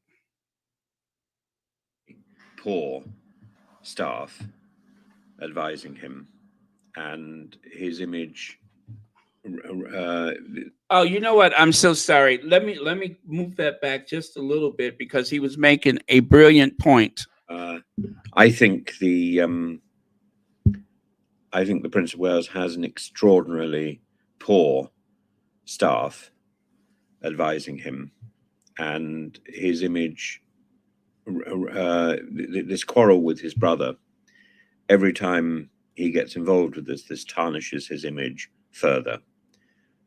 Poor staff advising him, and his image. Oh, you know what? I'm so sorry. Let me move that back just a little bit, because he was making a brilliant point. I think the Prince of Wales has an extraordinarily poor staff advising him, and his image. This quarrel with his brother, every time he gets involved with this tarnishes his image further.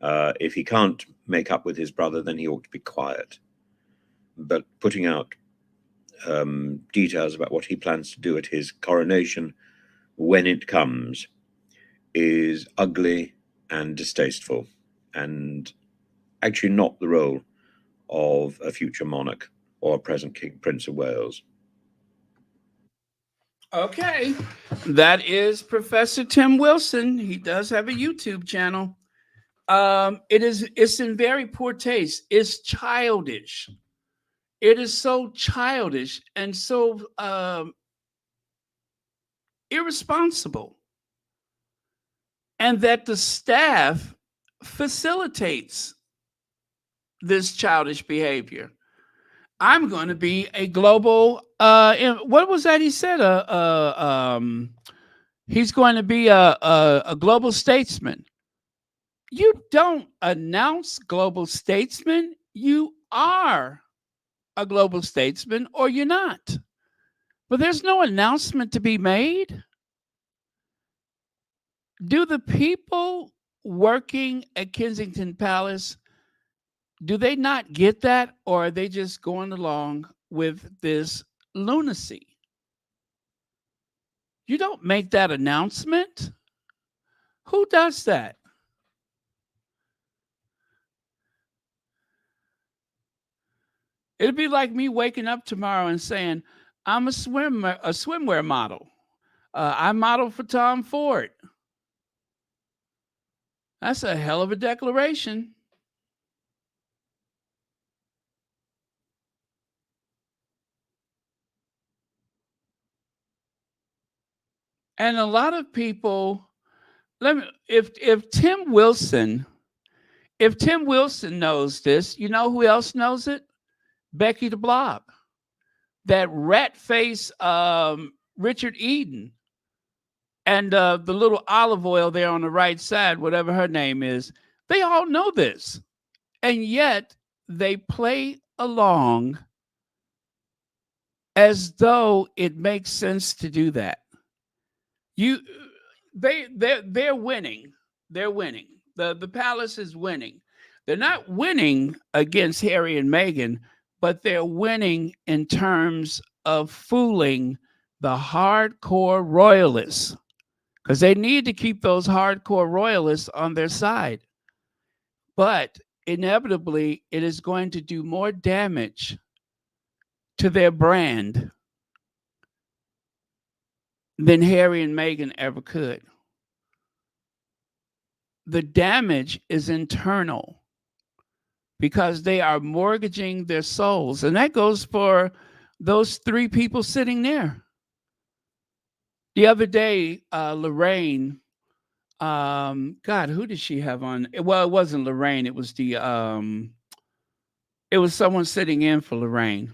If he can't make up with his brother, then he ought to be quiet. But putting out details about what he plans to do at his coronation when it comes is ugly and distasteful, and actually not the role of a future monarch. or present King Prince of Wales. Okay, that is Professor Tim Wilson. He does have a YouTube channel. It's in very poor taste. It's childish. It is so childish and so irresponsible, and that the staff facilitates this childish behavior. I'm going to be a global. What was that he said? He's going to be a global statesman. You don't announce global statesman. You are a global statesman, or you're not. But there's no announcement to be made. Do the people working at Kensington Palace, do they not get that, or are they just going along with this lunacy? You don't make that announcement. Who does that? It'd be like me waking up tomorrow and saying, I'm a swimwear model. I model for Tom Ford. That's a hell of a declaration. And a lot of people, if Tim Wilson knows this, you know who else knows it? Becky the Blob. That rat face Richard Eden, and the little olive oil there on the right side, whatever her name is, they all know this. And yet they play along as though it makes sense to do that. They're winning. They're winning. The palace is winning. They're not winning against Harry and Meghan, but they're winning in terms of fooling the hardcore royalists, because they need to keep those hardcore royalists on their side. But inevitably, it is going to do more damage to their brand than Harry and Meghan ever could. The damage is internal, because they are mortgaging their souls. And that goes for those three people sitting there. The other day, Lorraine, God, who did she have on? Well, it wasn't Lorraine. It was it was someone sitting in for Lorraine.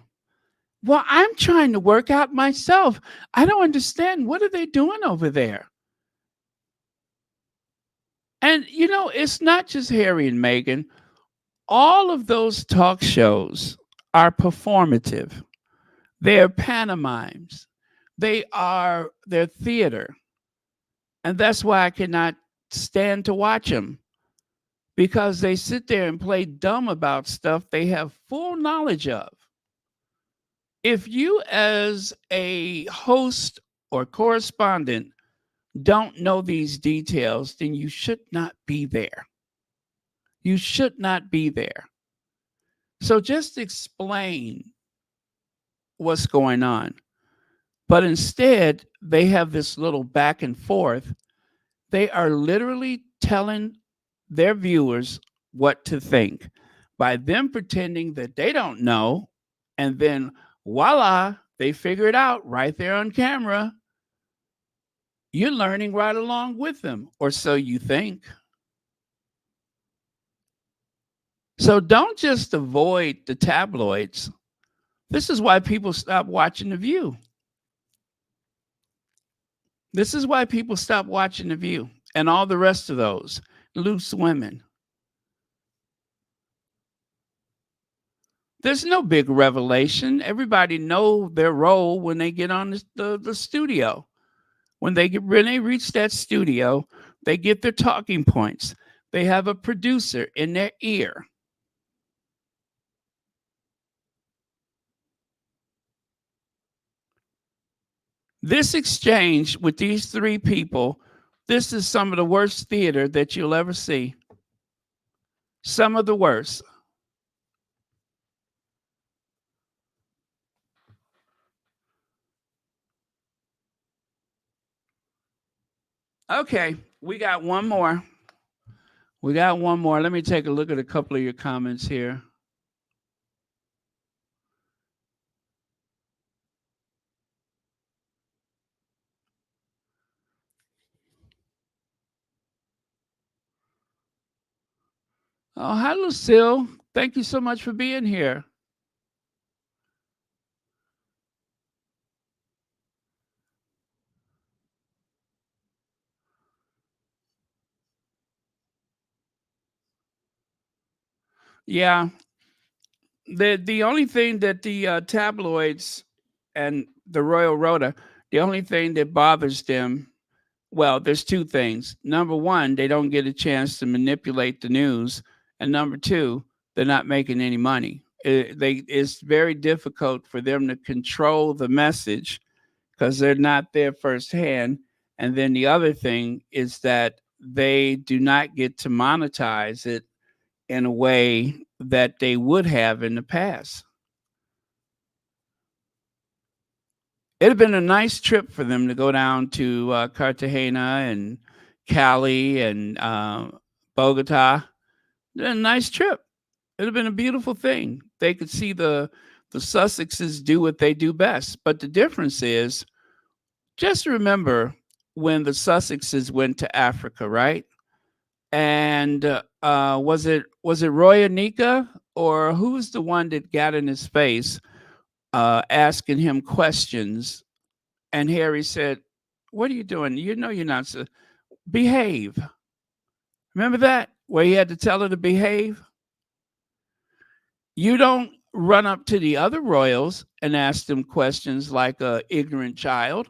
Well, I'm trying to work out myself. I don't understand. What are they doing over there? And, it's not just Harry and Meghan. All of those talk shows are performative. They're pantomimes. They're theater. And that's why I cannot stand to watch them, because they sit there and play dumb about stuff they have full knowledge of. If you, as a host or correspondent, don't know these details, then you should not be there. You should not be there. So just explain what's going on. But instead, they have this little back and forth. They are literally telling their viewers what to think by them pretending that they don't know. And then voila, they figure it out right there on camera. You're learning right along with them, or so you think. So don't just avoid the tabloids. This is why people stop watching The View. This is why people stop watching The View and all the rest of those loose women. There's no big revelation. Everybody know their role when they get on the studio. When they reach that studio, they get their talking points. They have a producer in their ear. This exchange with these three people, this is some of the worst theater that you'll ever see. Some of the worst. Okay, we got one more. We got one more. Let me take a look at a couple of your comments here. Oh, hi, Lucille. Thank you so much for being here. Yeah, the only thing that the tabloids and the Royal Rota, the only thing that bothers them, well, there's two things. Number one, they don't get a chance to manipulate the news, and number two, they're not making any money. It's very difficult for them to control the message because they're not there firsthand. And then the other thing is that they do not get to monetize it in a way that they would have in the past. It'd have been a nice trip for them to go down to Cartagena and Cali and Bogota. A nice trip. It'd have been a beautiful thing. They could see the Sussexes do what they do best. But the difference is, just remember when the Sussexes went to Africa, right? And was it Roy Anika, or who was the one that got in his face asking him questions? And Harry said, "What are you doing? You know you're not behave." Remember that, where he had to tell her to behave? You don't run up to the other royals and ask them questions like a ignorant child.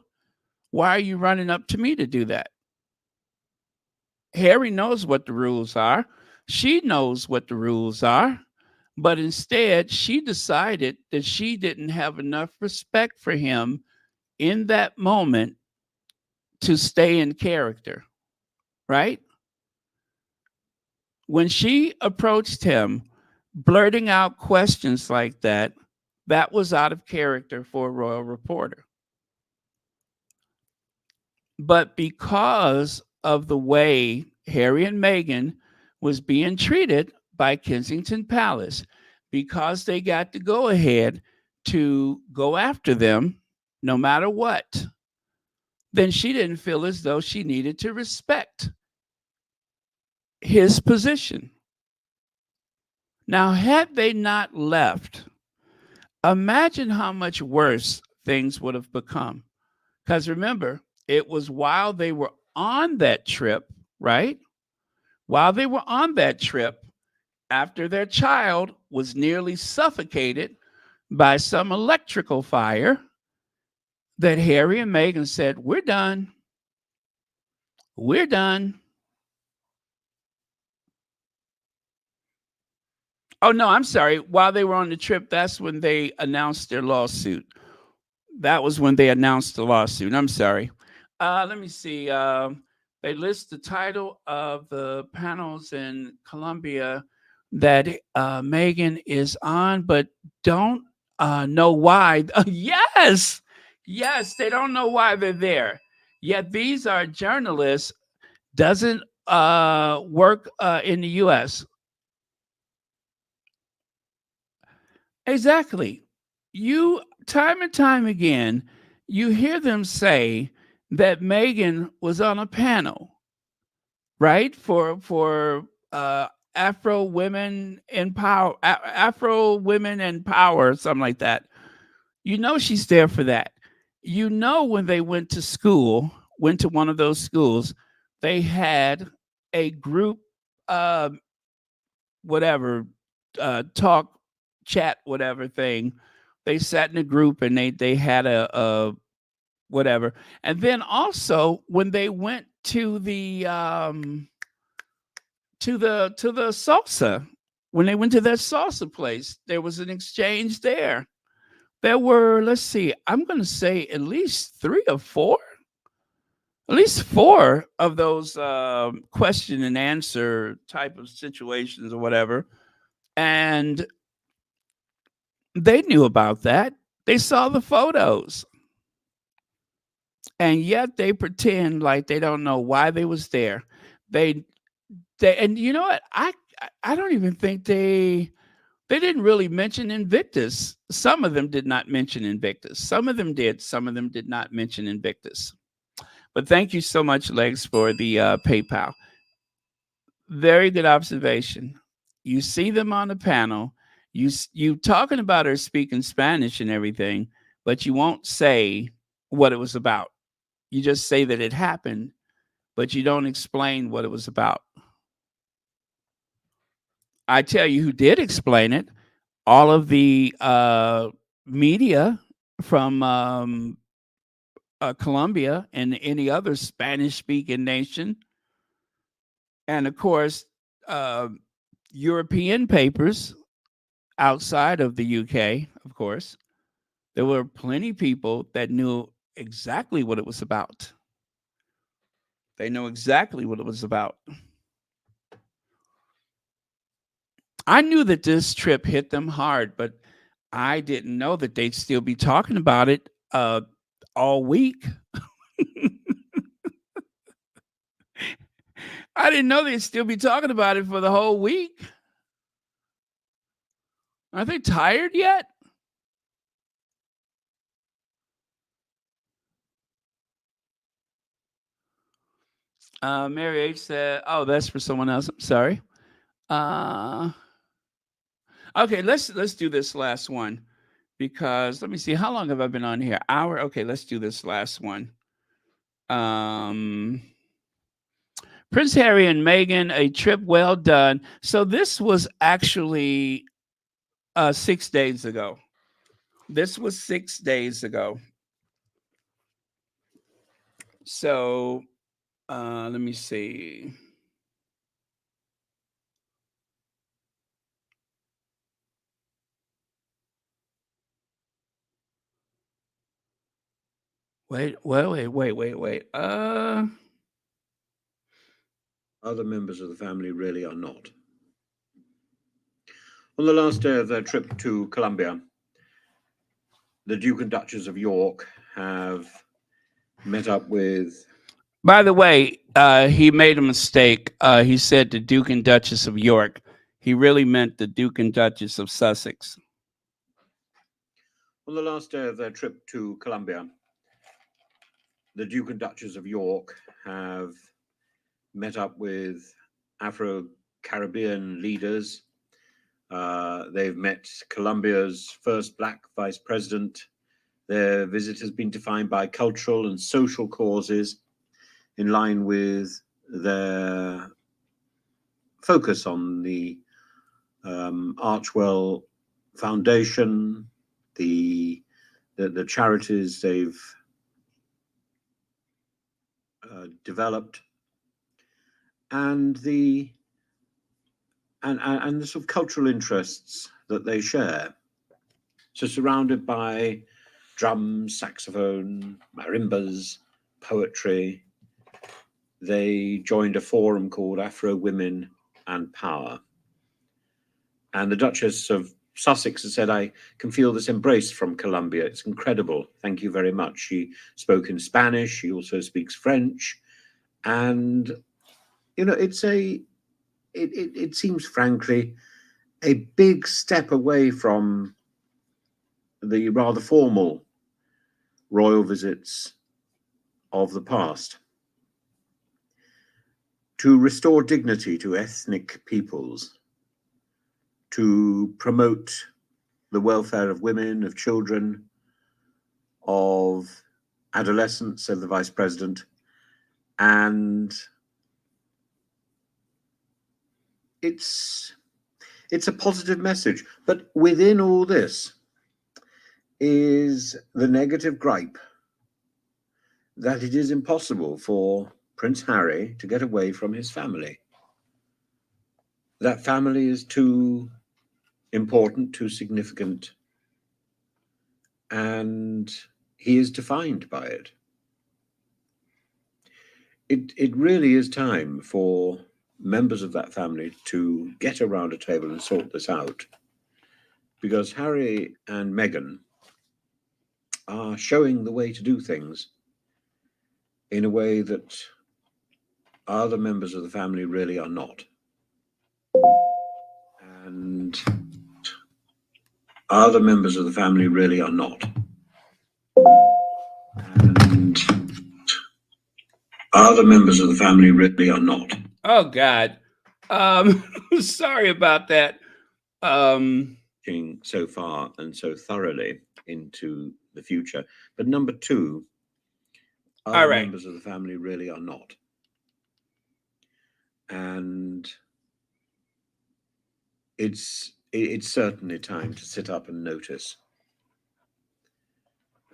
Why are you running up to me to do that? Harry knows what the rules are. She knows what the rules are. But instead, she decided that she didn't have enough respect for him in that moment to stay in character, right? When she approached him, blurting out questions like that, that was out of character for a royal reporter. But because of the way Harry and Meghan was being treated by Kensington Palace, because they got to go ahead to go after them no matter what, then she didn't feel as though she needed to respect his position. Now, had they not left, imagine how much worse things would have become. Because remember, it was while they were on that trip, right? While they were on that trip, after their child was nearly suffocated by some electrical fire, that Harry and Meghan said, "We're done. We're done." Oh, no, I'm sorry. While they were on the trip, that's when they announced their lawsuit. That was when they announced the lawsuit. I'm sorry. Let me see. They list the title of the panels in Colombia that Meghan is on, but don't know why. Yes, yes, they don't know why they're there. Yet these are journalists. Doesn't work in the U.S. Exactly. You time and time again, you hear them say that Meghan was on a panel, right? For Afro women in power, Afro women in power, something like that. You know she's there for that. You know when they went to school, went to one of those schools, they had a group, uh, whatever, talk, chat, whatever thing. They sat in a group and they had a whatever. And then also when they went to the salsa, when they went to that salsa place, there was an exchange there. There were, let's see, I'm going to say at least three or four, at least four of those question and answer type of situations or whatever. And they knew about that. They saw the photos. and yet they pretend like they don't know why they was there. They and you know what? I don't even think they didn't really mention Invictus. Some of them did not mention Invictus. Some of them did. Some of them did not mention Invictus. But thank you so much, Legs, for the PayPal. Very good observation. You see them on the panel. You talking about her speaking Spanish and everything, but you won't say what it was about. You just say that it happened, but you don't explain what it was about. I tell you who did explain it. All of the media from Colombia and any other Spanish speaking nation. And of course, uh, European papers outside of the UK, of course. There were plenty of people that knew exactly what it was about. They know exactly what it was about. I knew that this trip hit them hard, but I didn't know that they'd still be talking about it all week. I didn't know they'd still be talking about it for the whole week. Are they tired yet? Mary H said, "Oh, that's for someone else. I'm sorry." Uh, okay, let's do this last one because let me see how long have I been on here? Hour. Okay, let's do this last one. Um, Prince Harry and Meghan, a trip well done. So this was actually 6 days ago. This was 6 days ago. So let me see. Wait. Other members of the family really are not. On the last day of their trip to Colombia, the Duke and Duchess of York have met up with. By the way, he made a mistake. He said the Duke and Duchess of York. He really meant the Duke and Duchess of Sussex. On the last day of their trip to Colombia, the Duke and Duchess of York have met up with Afro-Caribbean leaders. They've met Colombia's first Black vice president. Their visit has been defined by cultural and social causes in line with their focus on the Archwell Foundation, the charities they've developed, and the sort of cultural interests that they share. So surrounded by drums, saxophone, marimbas, poetry, they joined a forum called Afro Women and Power. And the Duchess of Sussex has said, "I can feel this embrace from Colombia. It's incredible. Thank you very much." She spoke in Spanish. She also speaks French. And, you know, it seems frankly a big step away from the rather formal royal visits of the past. To restore dignity to ethnic peoples, to promote the welfare of women, of children, of adolescents, said the vice president. And it's a positive message. But within all this is the negative gripe that it is impossible for Prince Harry to get away from his family. That family is too important, too significant, and he is defined by it. It really is time for members of that family to get around a table and sort this out, because Harry and Meghan are showing the way to do things in a way that other members of the family really are not. And other members of the family really are not. And other members of the family really are not. Oh God. Sorry about that. So far and so thoroughly into the future. But number two, other all right. members of the family really are not. And it's certainly time to sit up and notice.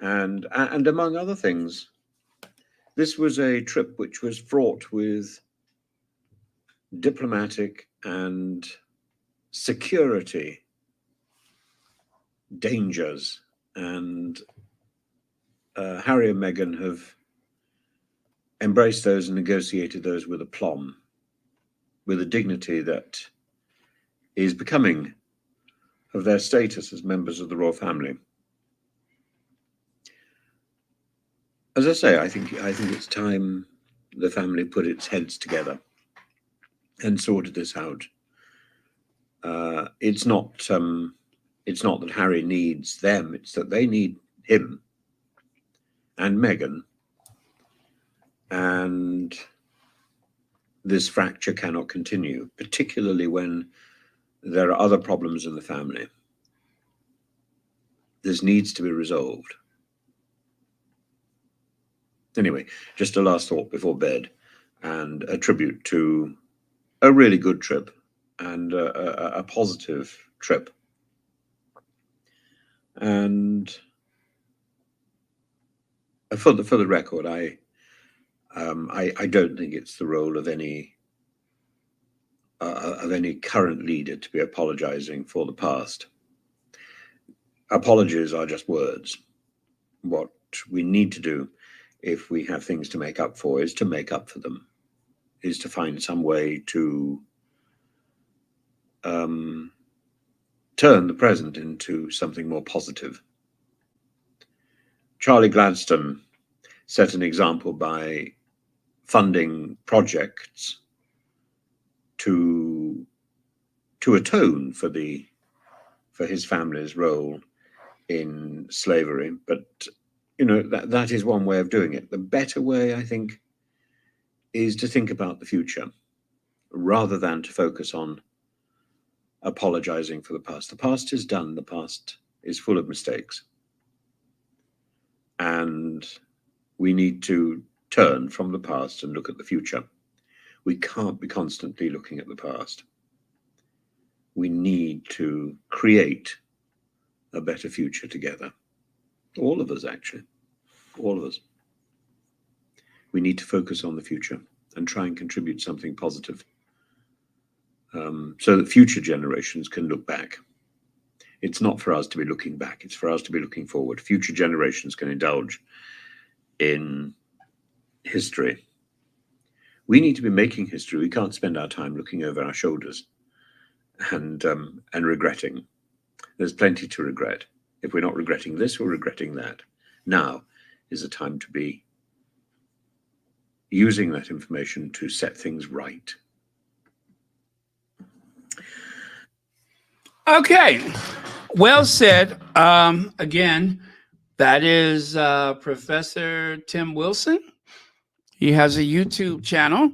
And among other things, this was a trip which was fraught with diplomatic and security dangers, and Harry and Meghan have embraced those and negotiated those with aplomb, with a dignity that is becoming of their status as members of the royal family. As I say, I think it's time the family put its heads together and sorted this out. It's not that Harry needs them; it's that they need him and Meghan. And this fracture cannot continue, particularly when there are other problems in the family. This needs to be resolved. Anyway, just a last thought before bed, and a tribute to a really good trip and a positive trip. And for the record, I don't think it's the role of any current leader to be apologizing for the past. Apologies are just words. What we need to do, if we have things to make up for, is to make up for them, is to find some way to turn the present into something more positive. Charlie Gladstone set an example by funding projects to atone for his family's role in slavery. But that is one way of doing it. The better way, I think, is to think about the future rather than to focus on apologizing for the past. The past is done. The past is full of mistakes. And we need to turn from the past and look at the future. We can't be constantly looking at the past. We need to create a better future together. All of us, actually. All of us. We need to focus on the future and try and contribute something positive, so that future generations can look back. It's not for us to be looking back, it's for us to be looking forward. Future generations can indulge in history. We need to be making history. We can't spend our time looking over our shoulders and regretting. There's plenty to regret. If we're not regretting this, we're regretting that. Now is the time to be using that information to set things right. Okay, well said. Again, that is Professor Tim Wilson. He has a YouTube channel.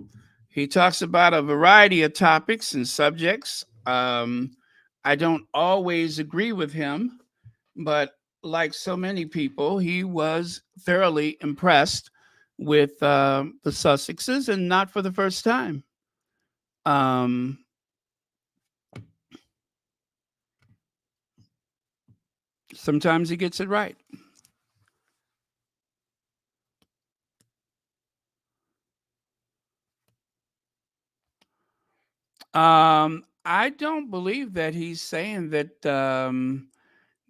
He talks about a variety of topics and subjects. I don't always agree with him, but like so many people, he was thoroughly impressed with the Sussexes, and not for the first time. Sometimes he gets it right. I don't believe that he's saying that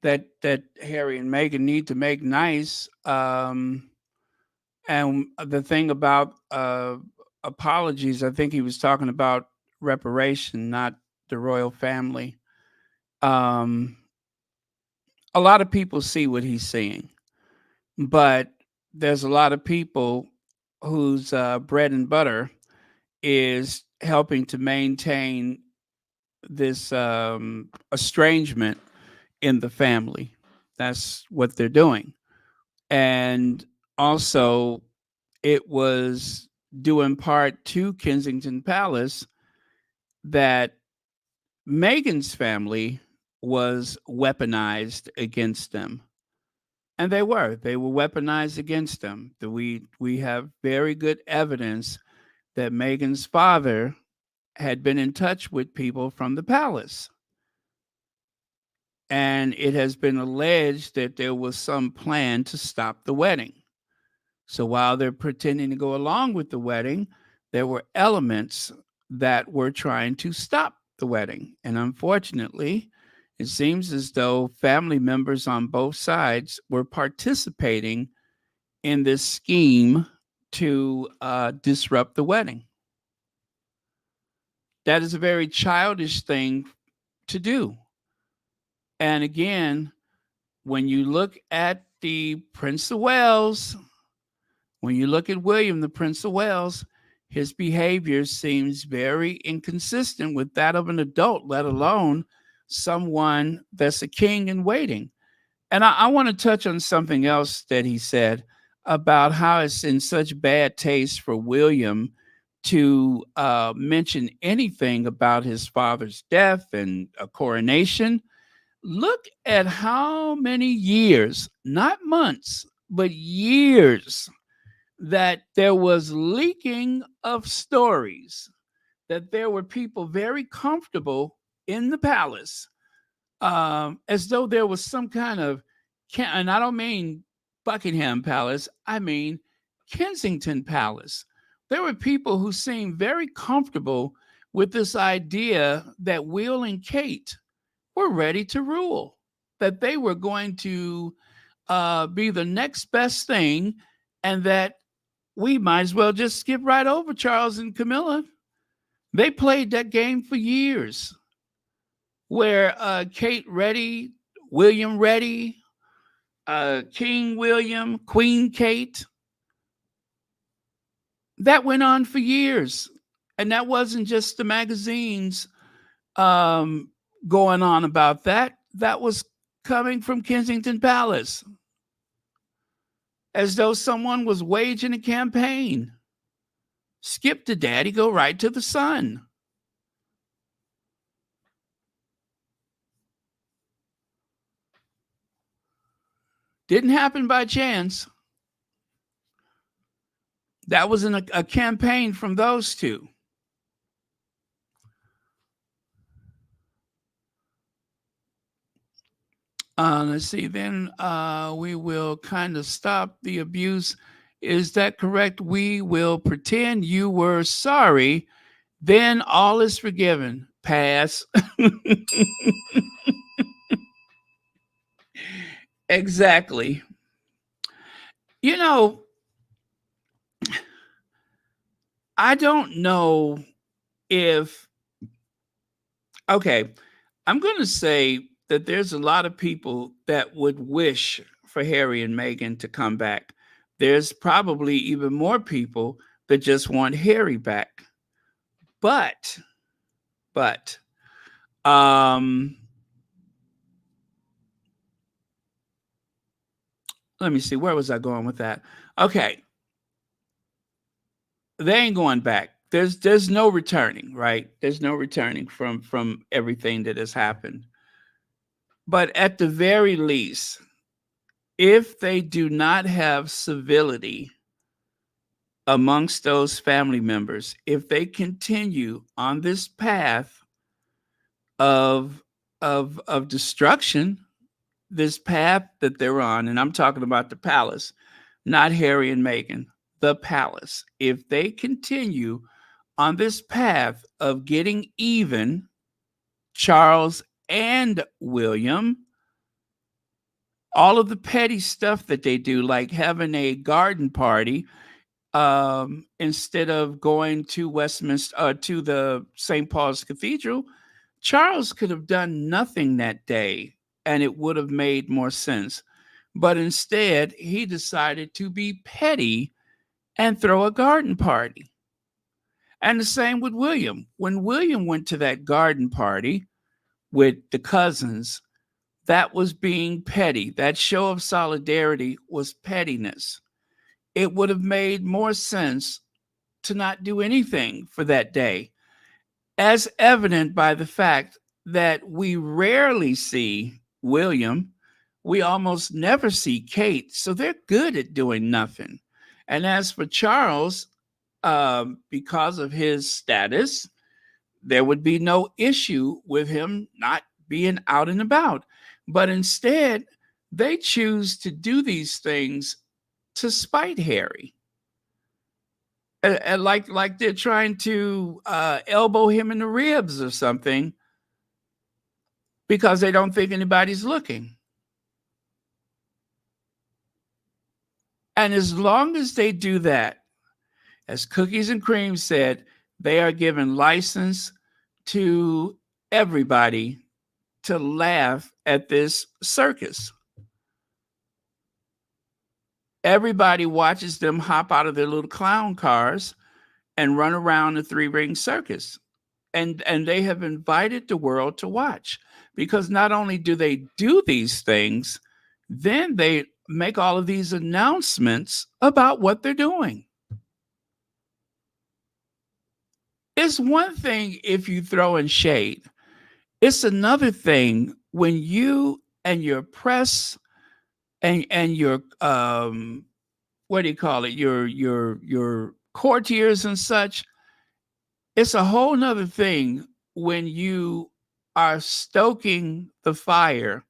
that Harry and Meghan need to make nice. And the thing about apologies, I think he was talking about reparation, not the royal family. A lot of people see what he's saying, but there's a lot of people whose bread and butter is helping to maintain this estrangement in the family. That's what they're doing. And also, it was due in part to Kensington Palace that Meghan's family was weaponized against them. And they were weaponized against them. We have very good evidence that Meghan's father had been in touch with people from the palace. And it has been alleged that there was some plan to stop the wedding. So while they're pretending to go along with the wedding, there were elements that were trying to stop the wedding. And unfortunately, it seems as though family members on both sides were participating in this scheme to disrupt the wedding. That is a very childish thing to do. And again, when you look at the Prince of Wales, when you look at William, the Prince of Wales, his behavior seems very inconsistent with that of an adult, let alone someone that's a king in waiting. And I want to touch on something else that he said about how it's in such bad taste for William to mention anything about his father's death and a coronation. Look at how many years, not months, but years, that there was leaking of stories that there were people very comfortable in the palace, as though there was some kind of, and I don't mean Buckingham Palace, I mean Kensington Palace. There were people who seemed very comfortable with this idea that Will and Kate were ready to rule, that they were going to be the next best thing, and that we might as well just skip right over Charles and Camilla. They played that game for years, where Kate ready, William ready, King William, Queen Kate. That went on for years. And that wasn't just the magazines going on about that. That was coming from Kensington Palace, as though someone was waging a campaign. Skip the daddy, go right to the son. Didn't happen by chance. That was a campaign from those two. Let's see, then we will kind of stop the abuse. Is that correct? We will pretend you were sorry, then all is forgiven. Pass. Exactly. You know, I don't know if, okay, I'm going to say that there's a lot of people that would wish for Harry and Meghan to come back. There's probably even more people that just want Harry back. But, let me see, where was I going with that? Okay. They ain't going back. There's no returning, right? There's no returning from everything that has happened. But at the very least, if they do not have civility amongst those family members, if they continue on this path of destruction, this path that they're on, and I'm talking about the palace, not Harry and Meghan, the palace. If they continue on this path of getting even, Charles and William, all of the petty stuff that they do, like having a garden party instead of going to Westminster, to the St. Paul's Cathedral, Charles could have done nothing that day and it would have made more sense. But instead, he decided to be petty and throw a garden party. And the same with William. When William went to that garden party with the cousins, that was being petty. That show of solidarity was pettiness. It would have made more sense to not do anything for that day, as evident by the fact that we rarely see William. We almost never see Kate. So they're good at doing nothing. And as for Charles, because of his status, there would be no issue with him not being out and about. But instead, they choose to do these things to spite Harry. And like they're trying to elbow him in the ribs or something because they don't think anybody's looking. And as long as they do that, as Cookies and Cream said, they are given license to everybody to laugh at this circus. Everybody watches them hop out of their little clown cars and run around the three-ring circus. And they have invited the world to watch, because not only do they do these things, then they make all of these announcements about what they're doing. It's one thing if you throw in shade. It's another thing when you and your press and your what do you call it? Your courtiers and such. It's a whole nother thing when you are stoking the fire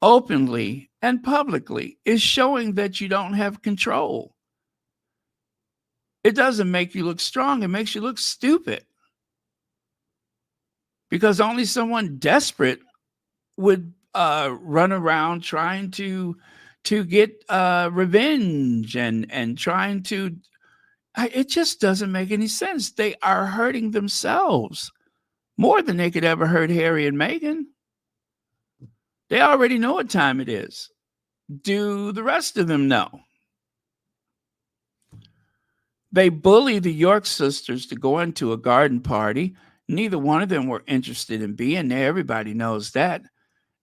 openly and publicly. It's showing that you don't have control. It doesn't make you look strong. It makes you look stupid. Because only someone desperate would run around trying to get revenge and trying to. It just doesn't make any sense. They are hurting themselves more than they could ever hurt Harry and Meghan. They already know what time it is. Do the rest of them know? They bully the York sisters to go into a garden party. Neither one of them were interested in being there. Everybody knows that.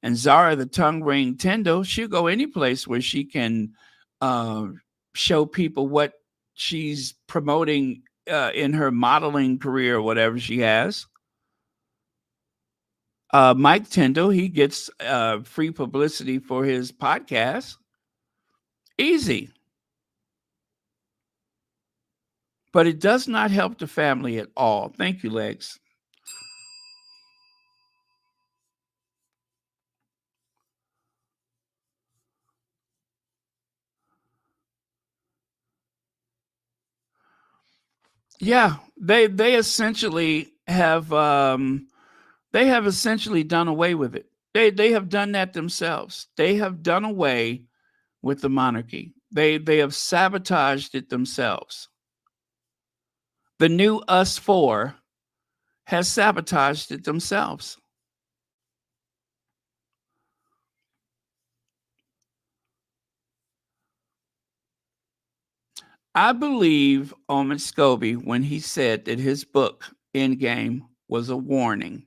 And Zara, the tongue ring Tendo, she'll go any place where she can show people what she's promoting in her modeling career or whatever she has. Mike Tendo, he gets free publicity for his podcast. Easy. But it does not help the family at all. Thank you, Legs. Yeah, they essentially have essentially done away with it. They have done that themselves. They have done away with the monarchy. They have sabotaged it themselves. The new Us Four has sabotaged it themselves. I believe Omen Scobie when he said that his book, Endgame, was a warning.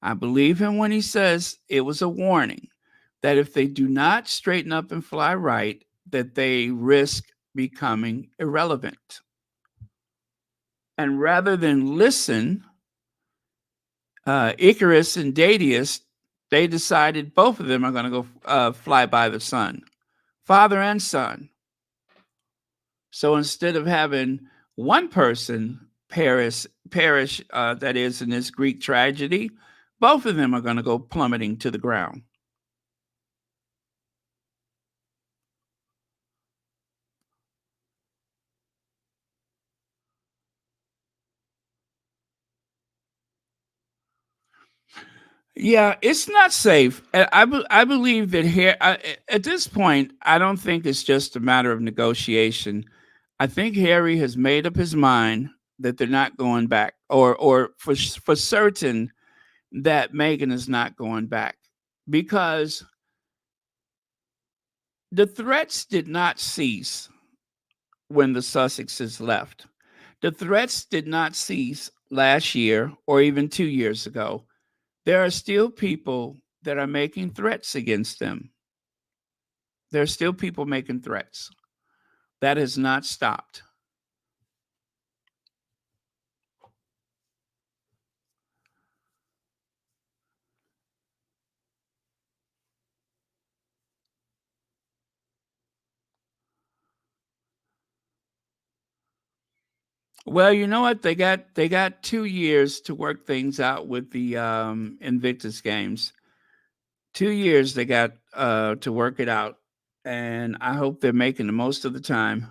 I believe him when he says it was a warning that if they do not straighten up and fly right, that they risk becoming irrelevant. And rather than listen, Icarus and Dadius, they decided both of them are going to go fly by the sun, father and son. So instead of having one person perish, that is in this Greek tragedy, both of them are going to go plummeting to the ground. Yeah, it's not safe. I believe that here at this point, I don't think it's just a matter of negotiation. I think Harry has made up his mind that they're not going back, or for certain that Meghan is not going back, because the threats did not cease when the Sussexes left. The threats did not cease last year or even 2 years ago. There are still people that are making threats against them. There are still people making threats. That has not stopped. Well, you know what? They got 2 years to work things out with the Invictus games. 2 years they got to work it out, and I hope they're making the most of the time.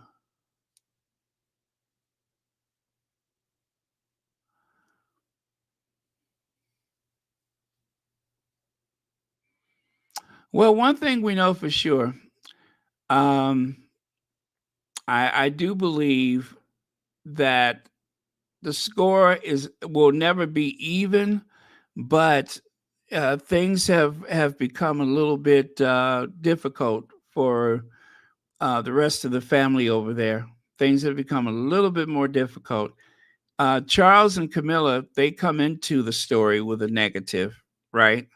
Well, one thing we know for sure, um, I do believe that the score is will never be even, but things have become a little bit difficult for the rest of the family over there. Things have become a little bit more difficult. Charles and Camilla, they come into the story with a negative, right?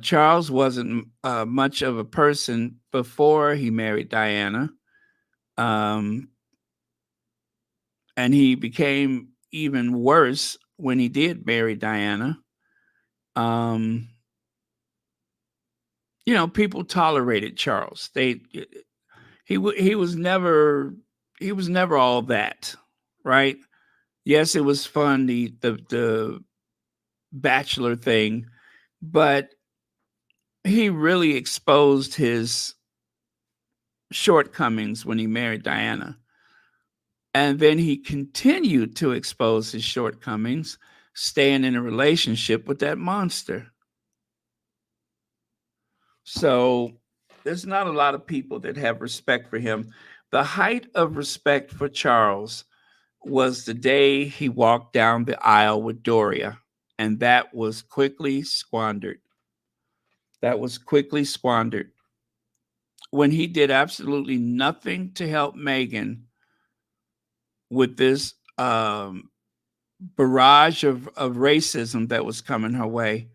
Charles wasn't much of a person before he married Diana. Um, and he became even worse when he did marry Diana. Um, People tolerated Charles. He was never all that, right? Yes, it was fun, the bachelor thing, but he really exposed his shortcomings when he married Diana. And then he continued to expose his shortcomings, staying in a relationship with that monster. So there's not a lot of people that have respect for him. The height of respect for Charles was the day he walked down the aisle with Doria, and that was quickly squandered. That was quickly squandered when he did absolutely nothing to help Meghan with this barrage of racism that was coming her way.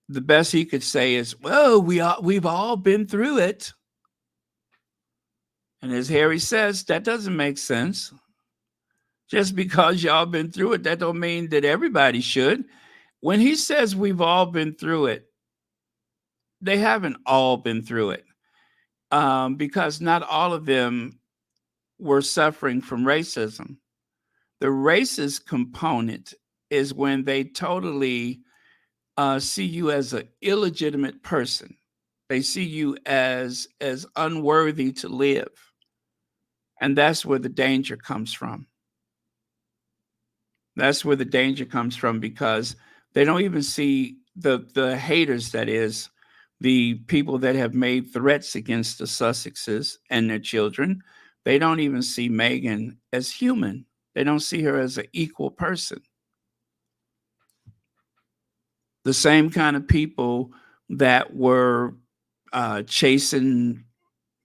The best he could say is, "Well, we've all been through it." And as Harry says, that doesn't make sense. Just because y'all been through it, that don't mean that everybody should. When he says we've all been through it, they haven't all been through it, because not all of them were suffering from racism. The racist component is when they totally see you as an illegitimate person. They see you as unworthy to live, and that's where the danger comes from. That's where the danger comes from, because they don't even see the haters, that is, the people that have made threats against the Sussexes and their children. They don't even see Meghan as human. They don't see her as an equal person. The same kind of people that were chasing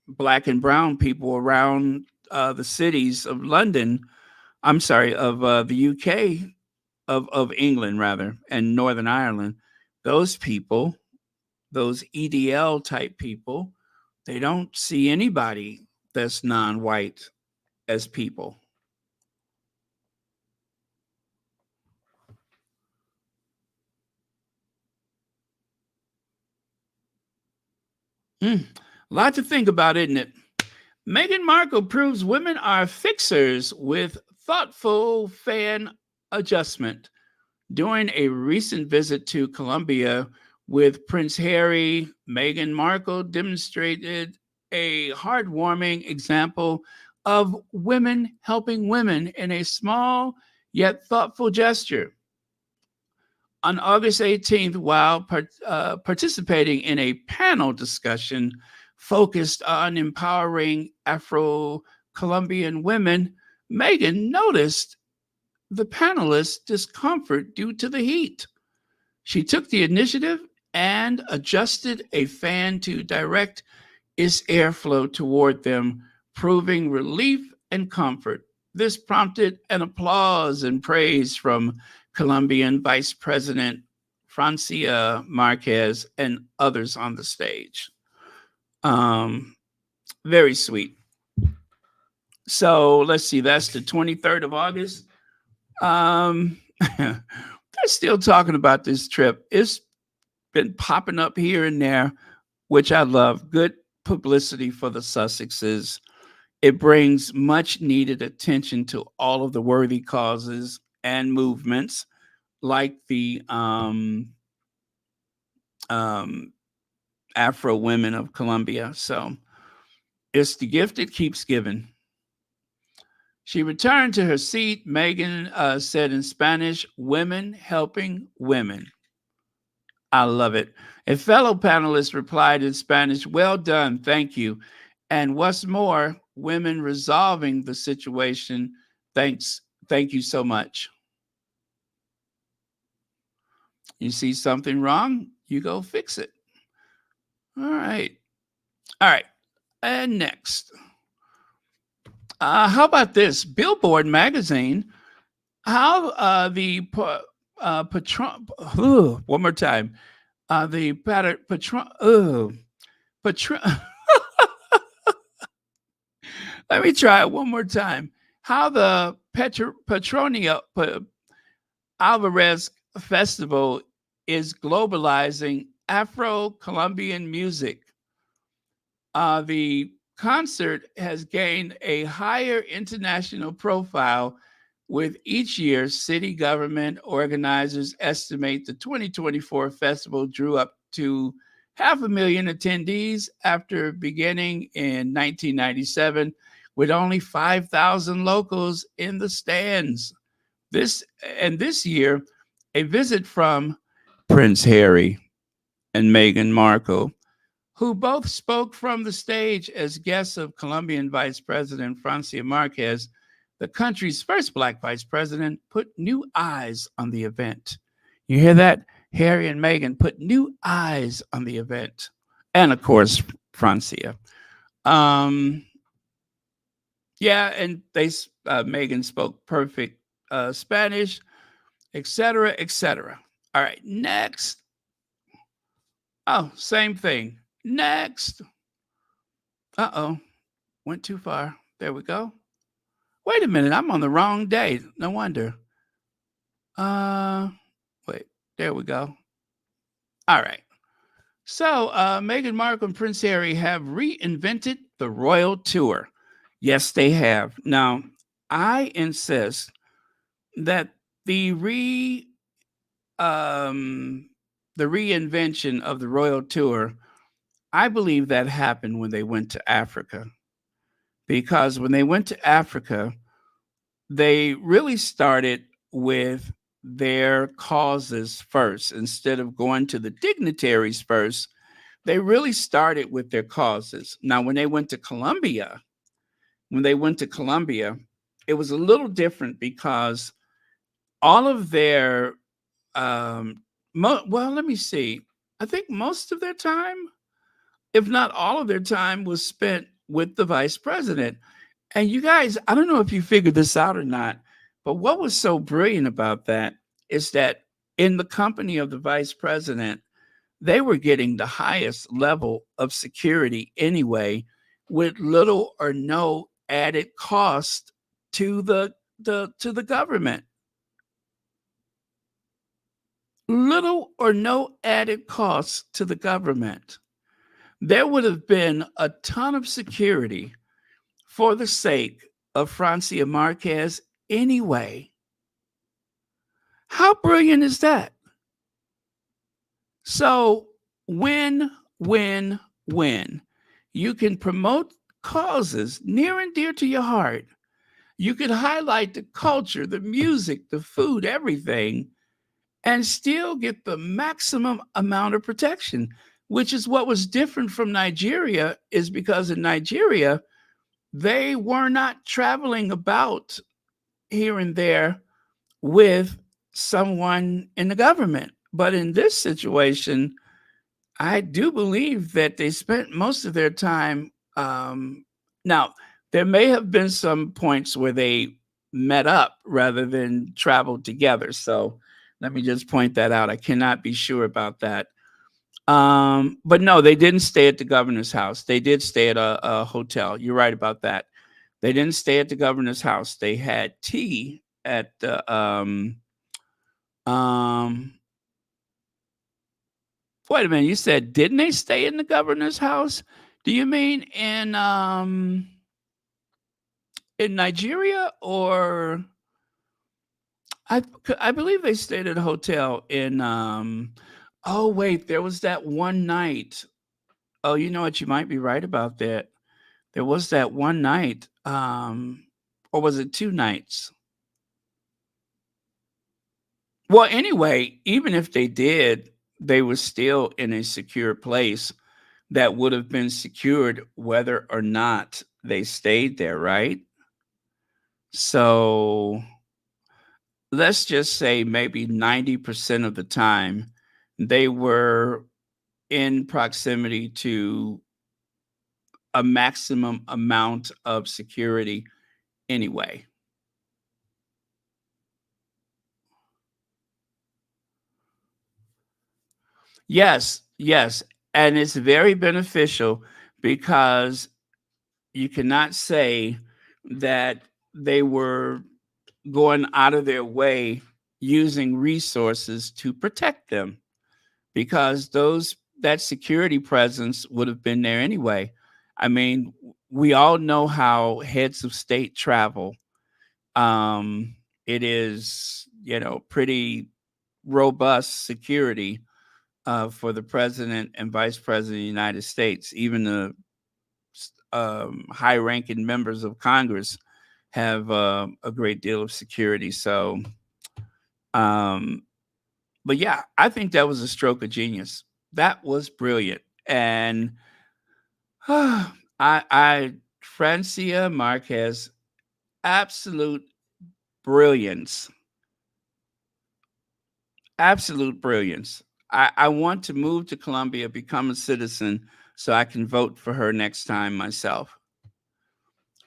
black and brown people around the cities of London, I'm sorry, of the UK, of England rather, and Northern Ireland. Those people, those EDL type people, they don't see anybody that's non-white as people. A lot to think about, isn't it? Meghan Markle proves women are fixers with thoughtful fan adjustment. During a recent visit to Colombia with Prince Harry, Meghan Markle demonstrated a heartwarming example of women helping women in a small yet thoughtful gesture. On August 18th, while participating in a panel discussion focused on empowering Afro Colombian women, Meghan noticed the panelists' discomfort due to the heat. She took the initiative and adjusted a fan to direct its airflow toward them, proving relief and comfort. This prompted an applause and praise from Colombian Vice President Francia Marquez and others on the stage. Very sweet. So let's see, that's the 23rd of August. They're still talking about this trip. It's been popping up here and there, which I love. Good publicity for the Sussexes. It brings much needed attention to all of the worthy causes and movements like the Afro women of Colombia. So it's the gift that keeps giving. She returned to her seat. Meghan said in Spanish, "Women helping women." I love it. A fellow panelist replied in Spanish, "Well done, thank you. And what's more, women resolving the situation. Thank you so much." You see something wrong, you go fix it. All right. And next. How about this? Billboard magazine. How the patron. One more time. The patron. Let me try it one more time. How the Petronia Alvarez Festival is globalizing Afro-Colombian music. The concert has gained a higher international profile, with each year city government organizers estimate the 2024 festival drew up to 500,000 attendees after beginning in 1997 with only 5,000 locals in the stands. This year, a visit from Prince Harry and Meghan Markle, who both spoke from the stage as guests of Colombian Vice President Francia Marquez, the country's first Black vice president, put new eyes on the event. You hear that? Harry and Meghan put new eyes on the event. And of course, Francia. Yeah, and Meghan spoke perfect Spanish, etc., etc. All right, next. Oh, same thing. Next. Uh-oh, went too far. There we go. Wait a minute, I'm on the wrong day. No wonder. Wait, there we go. All right. So Meghan Markle and Prince Harry have reinvented the royal tour. Yes, they have. Now, I insist that the reinvention of the royal tour, I believe that happened when they went to Africa. Because when they went to Africa, they really started with their causes first. Instead of going to the dignitaries first, they really started with their causes. Now, when they went to Colombia, it was a little different because all of their, well, let me see. I think most of their time, if not all of their time, was spent with the vice president. And you guys, I don't know if you figured this out or not, but what was so brilliant about that is that in the company of the vice president, they were getting the highest level of security anyway, with little or no added cost to the government. Little or no added cost to the government. There would have been a ton of security for the sake of Francia Marquez anyway. How brilliant is that? So win. You can promote causes near and dear to your heart. You could highlight the culture, the music, the food, everything, and still get the maximum amount of protection, which is what was different from Nigeria, is because in Nigeria, they were not traveling about here and there with someone in the government. But in this situation, I do believe that they spent most of their time. Now, There may have been some points where they met up rather than traveled together. So let me just point that out. I cannot be sure about that. But no, they didn't stay at the governor's house. They did stay at a hotel. You're right about that. They didn't stay at the governor's house. They had tea at the um wait a minute, you said didn't they stay in the governor's house? Do you mean in Nigeria, or I believe they stayed at a hotel in oh wait, there was that one night. Oh, you know what? You might be right about that. There was that one night, or was it 2 nights? Well, anyway, even if they did, they were still in a secure place that would have been secured whether or not they stayed there, right? So let's just say maybe 90% of the time they were in proximity to a maximum amount of security anyway. Yes, yes. And it's very beneficial because you cannot say that they were going out of their way using resources to protect them, because those that security presence would have been there anyway. I mean, we all know how heads of state travel. It is, pretty robust security for the president and vice president of the United States. Even the high-ranking members of Congress have a great deal of security. So, but yeah, I think that was a stroke of genius. That was brilliant, and I Francia Marquez, absolute brilliance, absolute brilliance. I want to move to Colombia, become a citizen, so I can vote for her next time myself.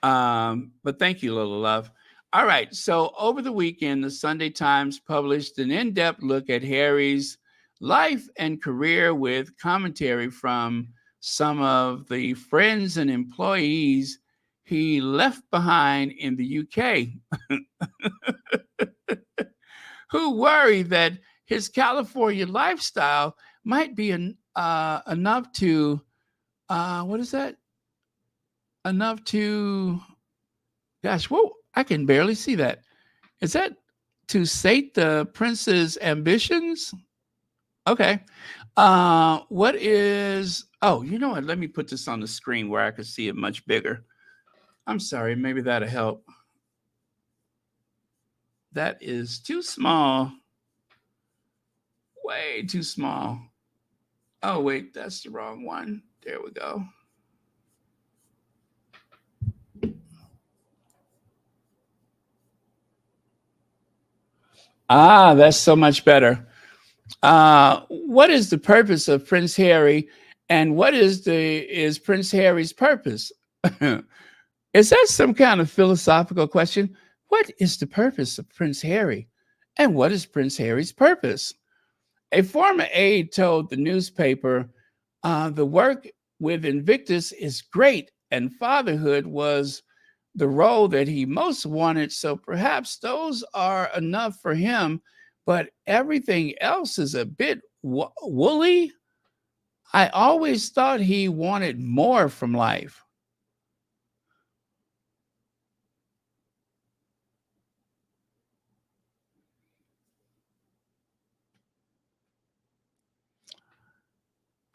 But thank you, little love. All right. So over the weekend, the Sunday Times published an in-depth look at Harry's life and career with commentary from some of the friends and employees he left behind in the UK, who worry that his California lifestyle might be enough to, what is that? Enough to, gosh, whoa, I can barely see that. Is that to sate the prince's ambitions? Okay. What is, oh, you know what? Let me put this on the screen where I can see it much bigger. I'm sorry, maybe that'll help. That is too small. Way too small. Oh, wait, that's the wrong one. There we go. Ah, that's so much better. What is the purpose of Prince Harry, and what is Prince Harry's purpose? Is that some kind of philosophical question? What is the purpose of Prince Harry, and what is Prince Harry's purpose? A former aide told the newspaper, the work with Invictus is great, and fatherhood was the role that he most wanted. So perhaps those are enough for him, but everything else is a bit woolly. I always thought he wanted more from life.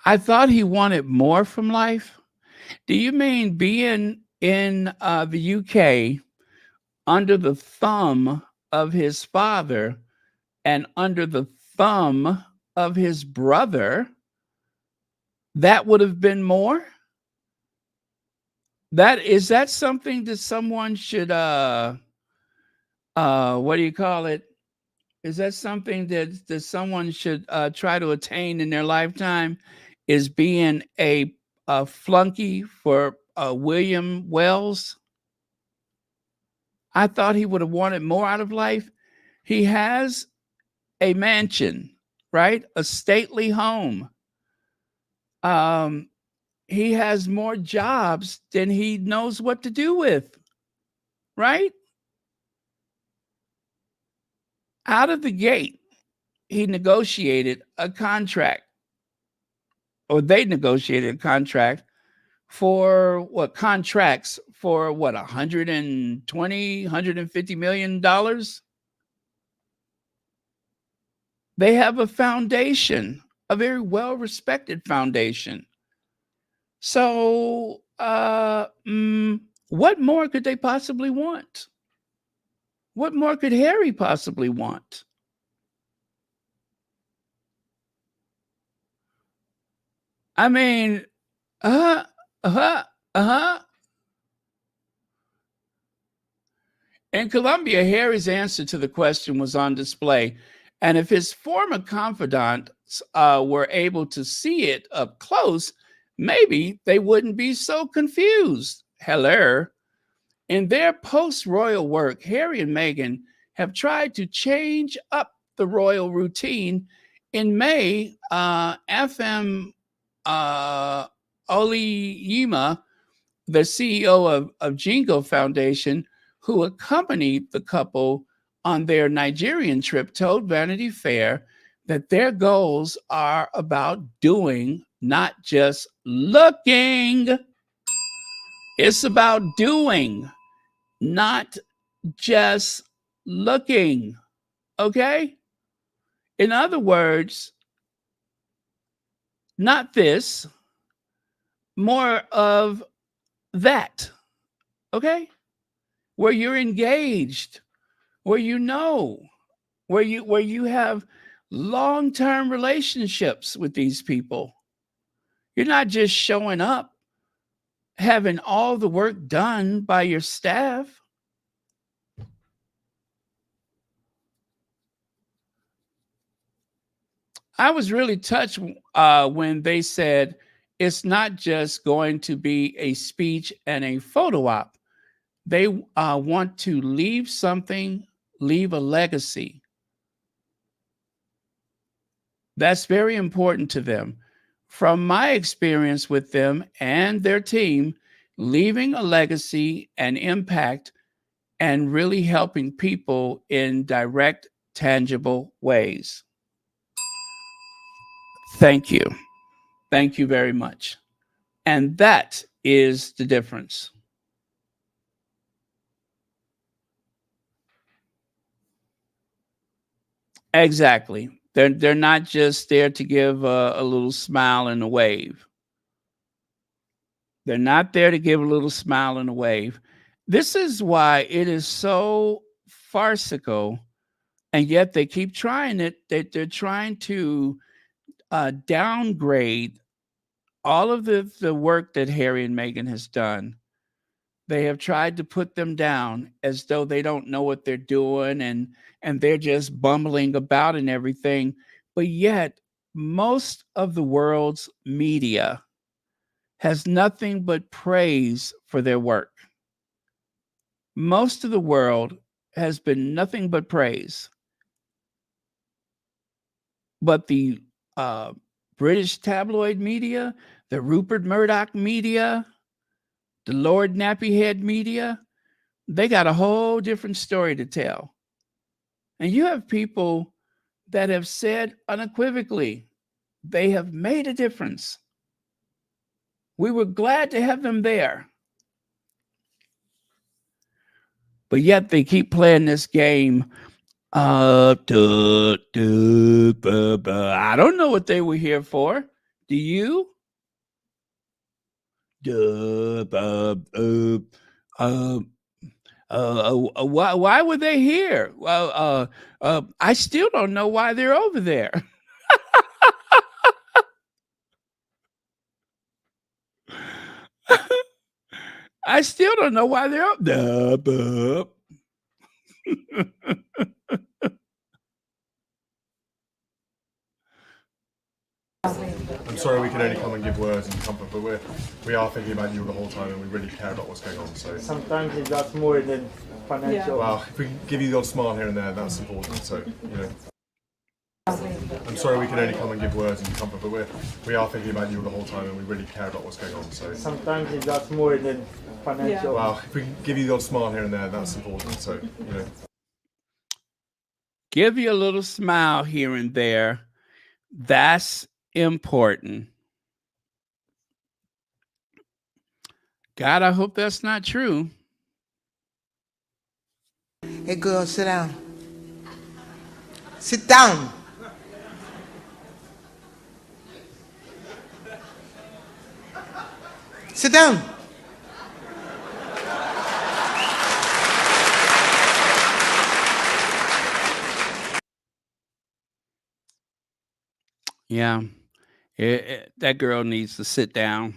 I thought he wanted more from life. Do you mean being in the UK under the thumb of his father and under the thumb of his brother? That would have been more? That something that someone should what do you call it? Is that something that someone should try to attain in their lifetime? Is being a flunky for William Wells? I thought he would have wanted more out of life. He has a mansion, right? A stately home. He has more jobs than he knows what to do with, right? Out of the gate, he negotiated a contract, or they negotiated a contract for what, contracts for what, 120, 150 million dollars. They have a foundation, a very well respected foundation. So, what more could they possibly want? What more could Harry possibly want? I mean, uh, uh, uh. In Colombia, Harry's answer to the question was on display. And if his former confidants were able to see it up close, maybe they wouldn't be so confused. Hello. In their post-royal work, Harry and Meghan have tried to change up the royal routine. In May, FM Oliyima, the CEO of Jingo Foundation, who accompanied the couple on their Nigerian trip, told Vanity Fair that their goals are about doing, not just looking. It's about doing, not just looking. Okay? In other words, not this, more of that. Okay? Where you're engaged, where you know, where you have long-term relationships with these people. You're not just showing up, having all the work done by your staff. I was really touched when they said it's not just going to be a speech and a photo op. They want to leave something, leave a legacy. That's very important to them. From my experience with them and their team, leaving a legacy and impact and really helping people in direct, tangible ways. Thank you. Thank you very much. And that is the difference. Exactly. They're not just there to give a little smile and a wave. They're not there to give a little smile and a wave. This is why it is so farcical, and yet they keep trying it. They're trying to downgrade all of the work that Harry and Meghan has done. They have tried to put them down as though they don't know what they're doing, and they're just bumbling about and everything. But yet, most of the world's media has nothing but praise for their work. Most of the world has been nothing but praise. But the British tabloid media, the Rupert Murdoch media, the Lord Nappyhead media, they got a whole different story to tell. And you have people that have said unequivocally, they have made a difference. We were glad to have them there. But yet they keep playing this game. I don't know what they were here for. Do you? Why were they here? I still don't know why they're over there. I still don't know why they're up there. I'm sorry we can only come and give words and comfort, but we are thinking about you the whole time, and we really care about what's going on. So sometimes it's just more than financial. well, if we can give you the odd smile here and there, that's important. So I'm sorry we can only come and give words and comfort, but we are thinking about you the whole time, and we really care about what's going on. So sometimes it's just more than financial. well, if we can give you the odd smile here and there, that's important. So Give you a little smile here and there. That's important. God, I hope that's not true. Hey girl, sit down. Sit down. Sit down. Yeah, that girl needs to sit down.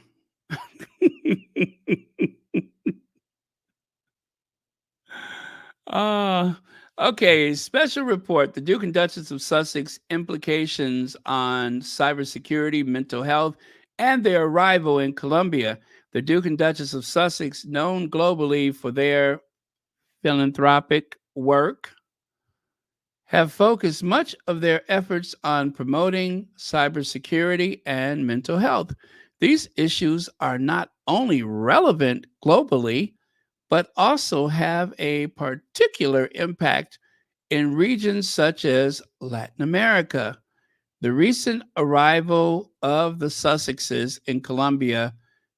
Okay, special report. The Duke and Duchess of Sussex implications on cybersecurity, mental health, and their arrival in Colombia. The Duke and Duchess of Sussex, known globally for their philanthropic work, have focused much of their efforts on promoting cybersecurity and mental health. These issues are not only relevant globally, but also have a particular impact in regions such as Latin America. The recent arrival of the Sussexes in Colombia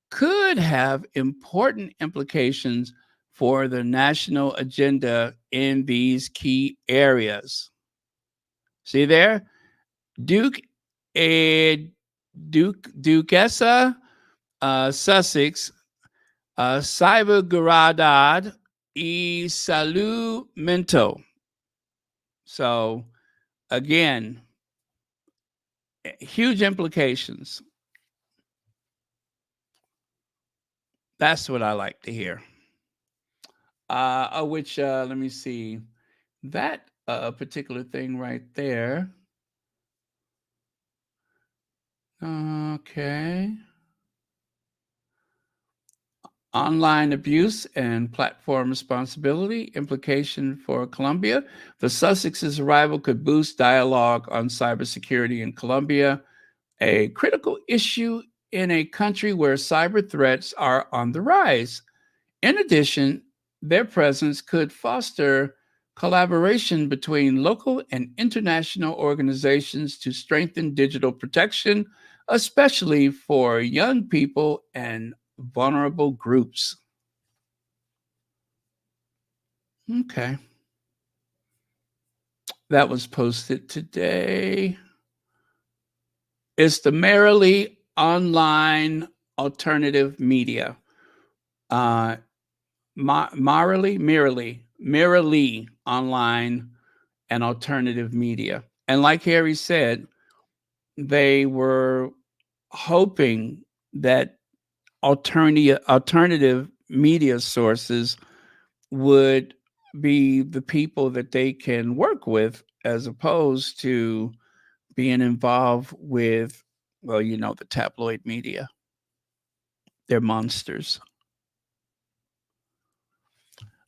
could have important implications for the national agenda in these key areas. See there? Duquesa Sussex, Cyberguradad y Salud Mental. So, again, huge implications. That's what I like to hear. Let me see, that particular thing right there. Okay. Online abuse and platform responsibility implication for Colombia. The Sussex's arrival could boost dialogue on cybersecurity in Colombia, a critical issue in a country where cyber threats are on the rise. In addition, their presence could foster collaboration between local and international organizations to strengthen digital protection, especially for young people and vulnerable groups. Okay. That was posted today. It's the Merrily Online Alternative Media. Merrily Online and Alternative Media. And like Harry said, they were hoping that alternative media sources would be the people that they can work with, as opposed to being involved with, well, the tabloid media. They're monsters.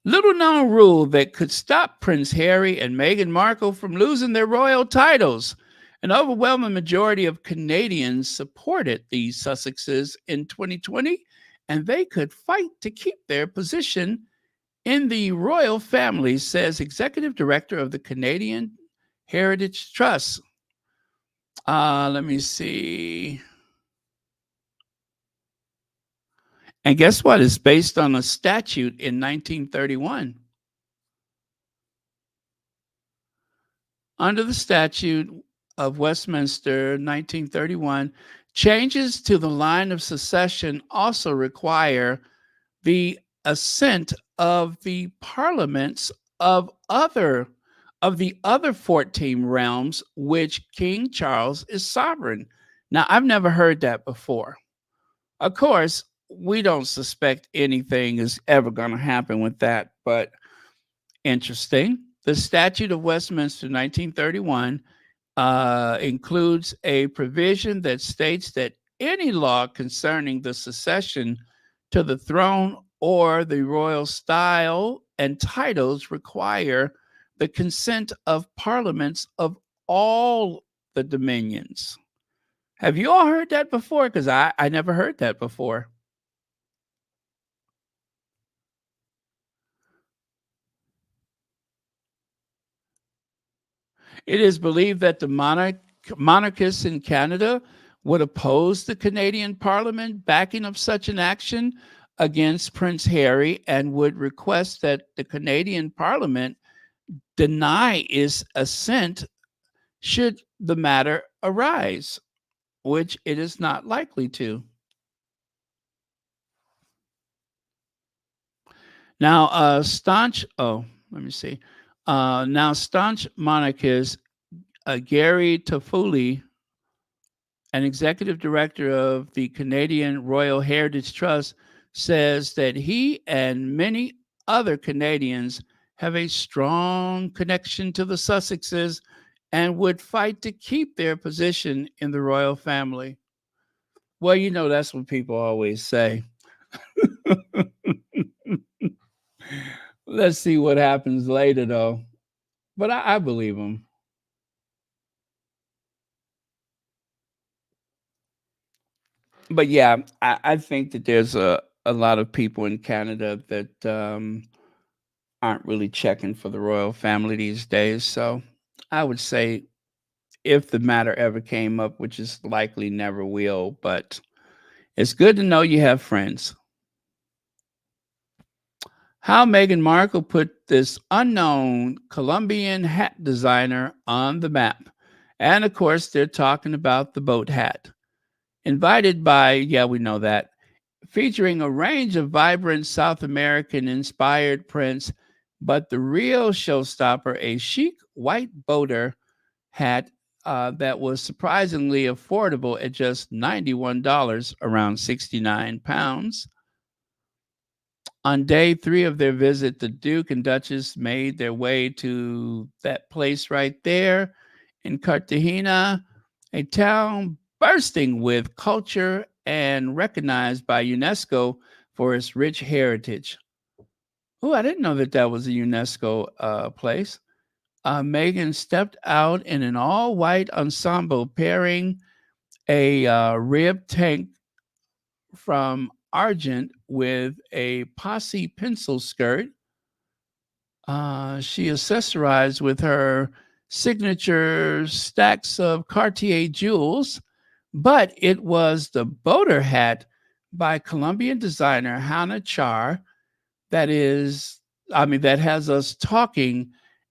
Little known rule that could stop Prince Harry and Meghan Markle from losing their royal titles. An overwhelming majority of Canadians supported the Sussexes in 2020, and they could fight to keep their position in the royal family, says Executive Director of the Canadian Heritage Trust. Let me see. And guess what? It's based on a statute in 1931. Under the Statute of Westminster, 1931, changes to the line of succession also require the assent of the parliaments of the other 14 realms which King Charles is sovereign. Now, I've never heard that before. Of course, we don't suspect anything is ever going to happen with that, but interesting. The Statute of Westminster, 1931, includes a provision that states that any law concerning the succession to the throne or the royal style and titles require the consent of parliaments of all the dominions. Have you all heard that before? Because I never heard that before. It is believed that the monarchists in Canada would oppose the Canadian Parliament backing of such an action against Prince Harry and would request that the Canadian Parliament deny its assent should the matter arise, which it is not likely to. Now, let me see. Now, staunch monarchist Gary Toffoli, an executive director of the Canadian Royal Heritage Trust, says that he and many other Canadians have a strong connection to the Sussexes and would fight to keep their position in the royal family. Well, you know, that's what people always say. Let's see what happens later, though. But I believe them. But yeah, I think that there's a lot of people in Canada that aren't really checking for the royal family these days. So I would say if the matter ever came up, which is likely never will, but it's good to know you have friends. How Meghan Markle put this unknown Colombian hat designer on the map. And of course, they're talking about the boat hat. Invited by, yeah, we know that, featuring a range of vibrant South American inspired prints, but the real showstopper, a chic white boater hat that was surprisingly affordable at just $91, around 69 pounds. On day 3 of their visit, the Duke and Duchess made their way to that place right there in Cartagena, a town bursting with culture and recognized by UNESCO for its rich heritage. Oh, I didn't know that that was a UNESCO place. Meghan stepped out in an all-white ensemble, pairing a rib tank from Argent with a posse pencil skirt. She accessorized with her signature stacks of Cartier jewels, but it was the boater hat by Colombian designer Hannah Char that has us talking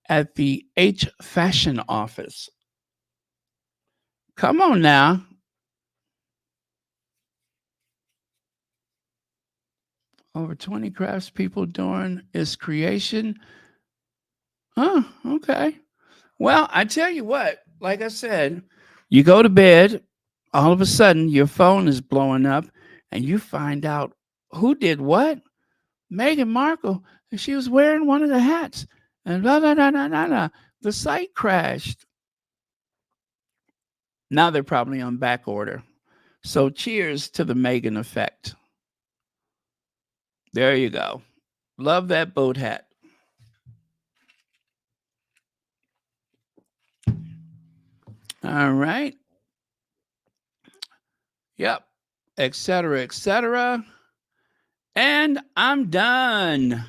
at the H Fashion office. Come on now. Over 20 craftspeople during its creation. Oh, okay. Well, I tell you what, like I said, you go to bed, all of a sudden your phone is blowing up, and you find out who did what. Meghan Markle, she was wearing one of the hats, and blah, blah, blah, blah, blah, blah. The site crashed. Now they're probably on back order. So cheers to the Meghan effect. There you go. Love that boat hat. All right. Yep. Etc. Etc. And I'm done.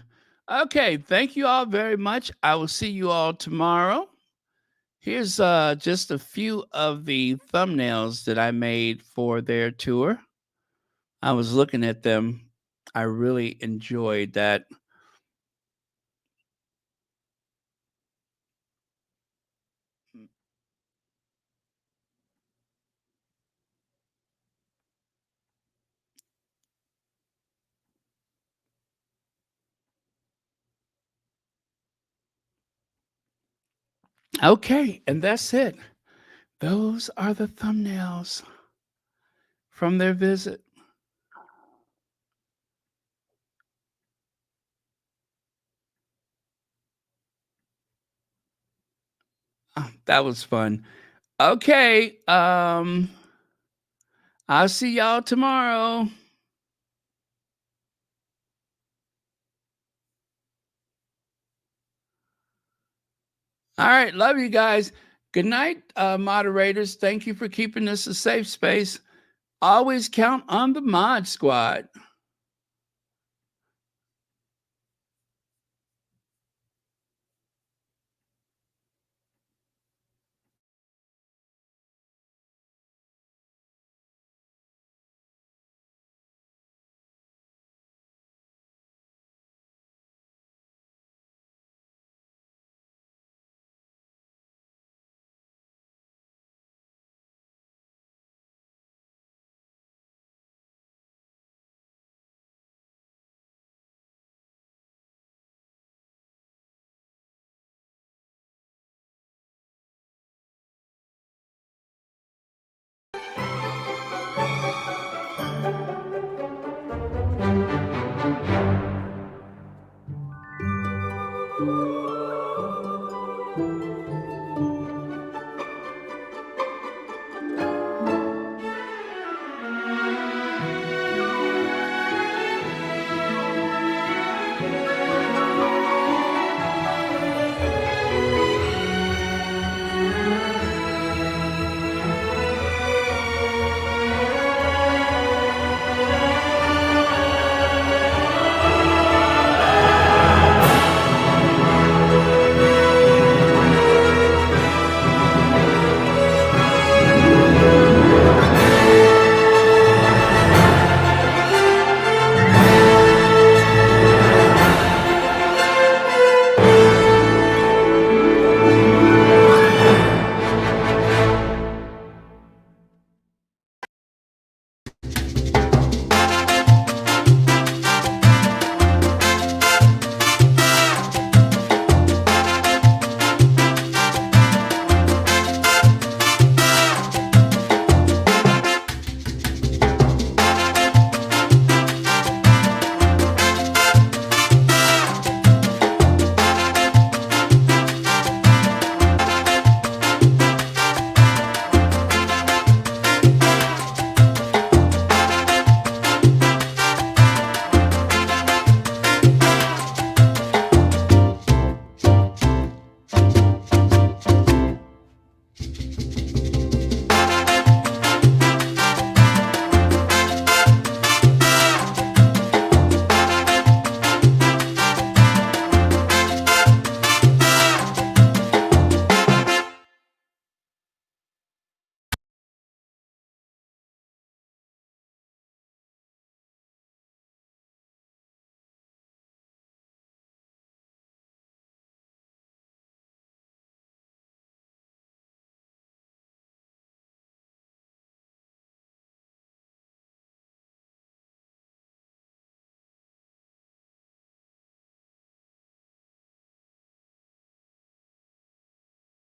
Okay. Thank you all very much. I will see you all tomorrow. Here's just a few of the thumbnails that I made for their tour. I was looking at them. I really enjoyed that. Okay, and that's it. Those are the thumbnails from their visit. That was fun. Okay. I'll see y'all tomorrow. All right. Love you guys. Good night, moderators. Thank you for keeping this a safe space. Always count on the Mod Squad.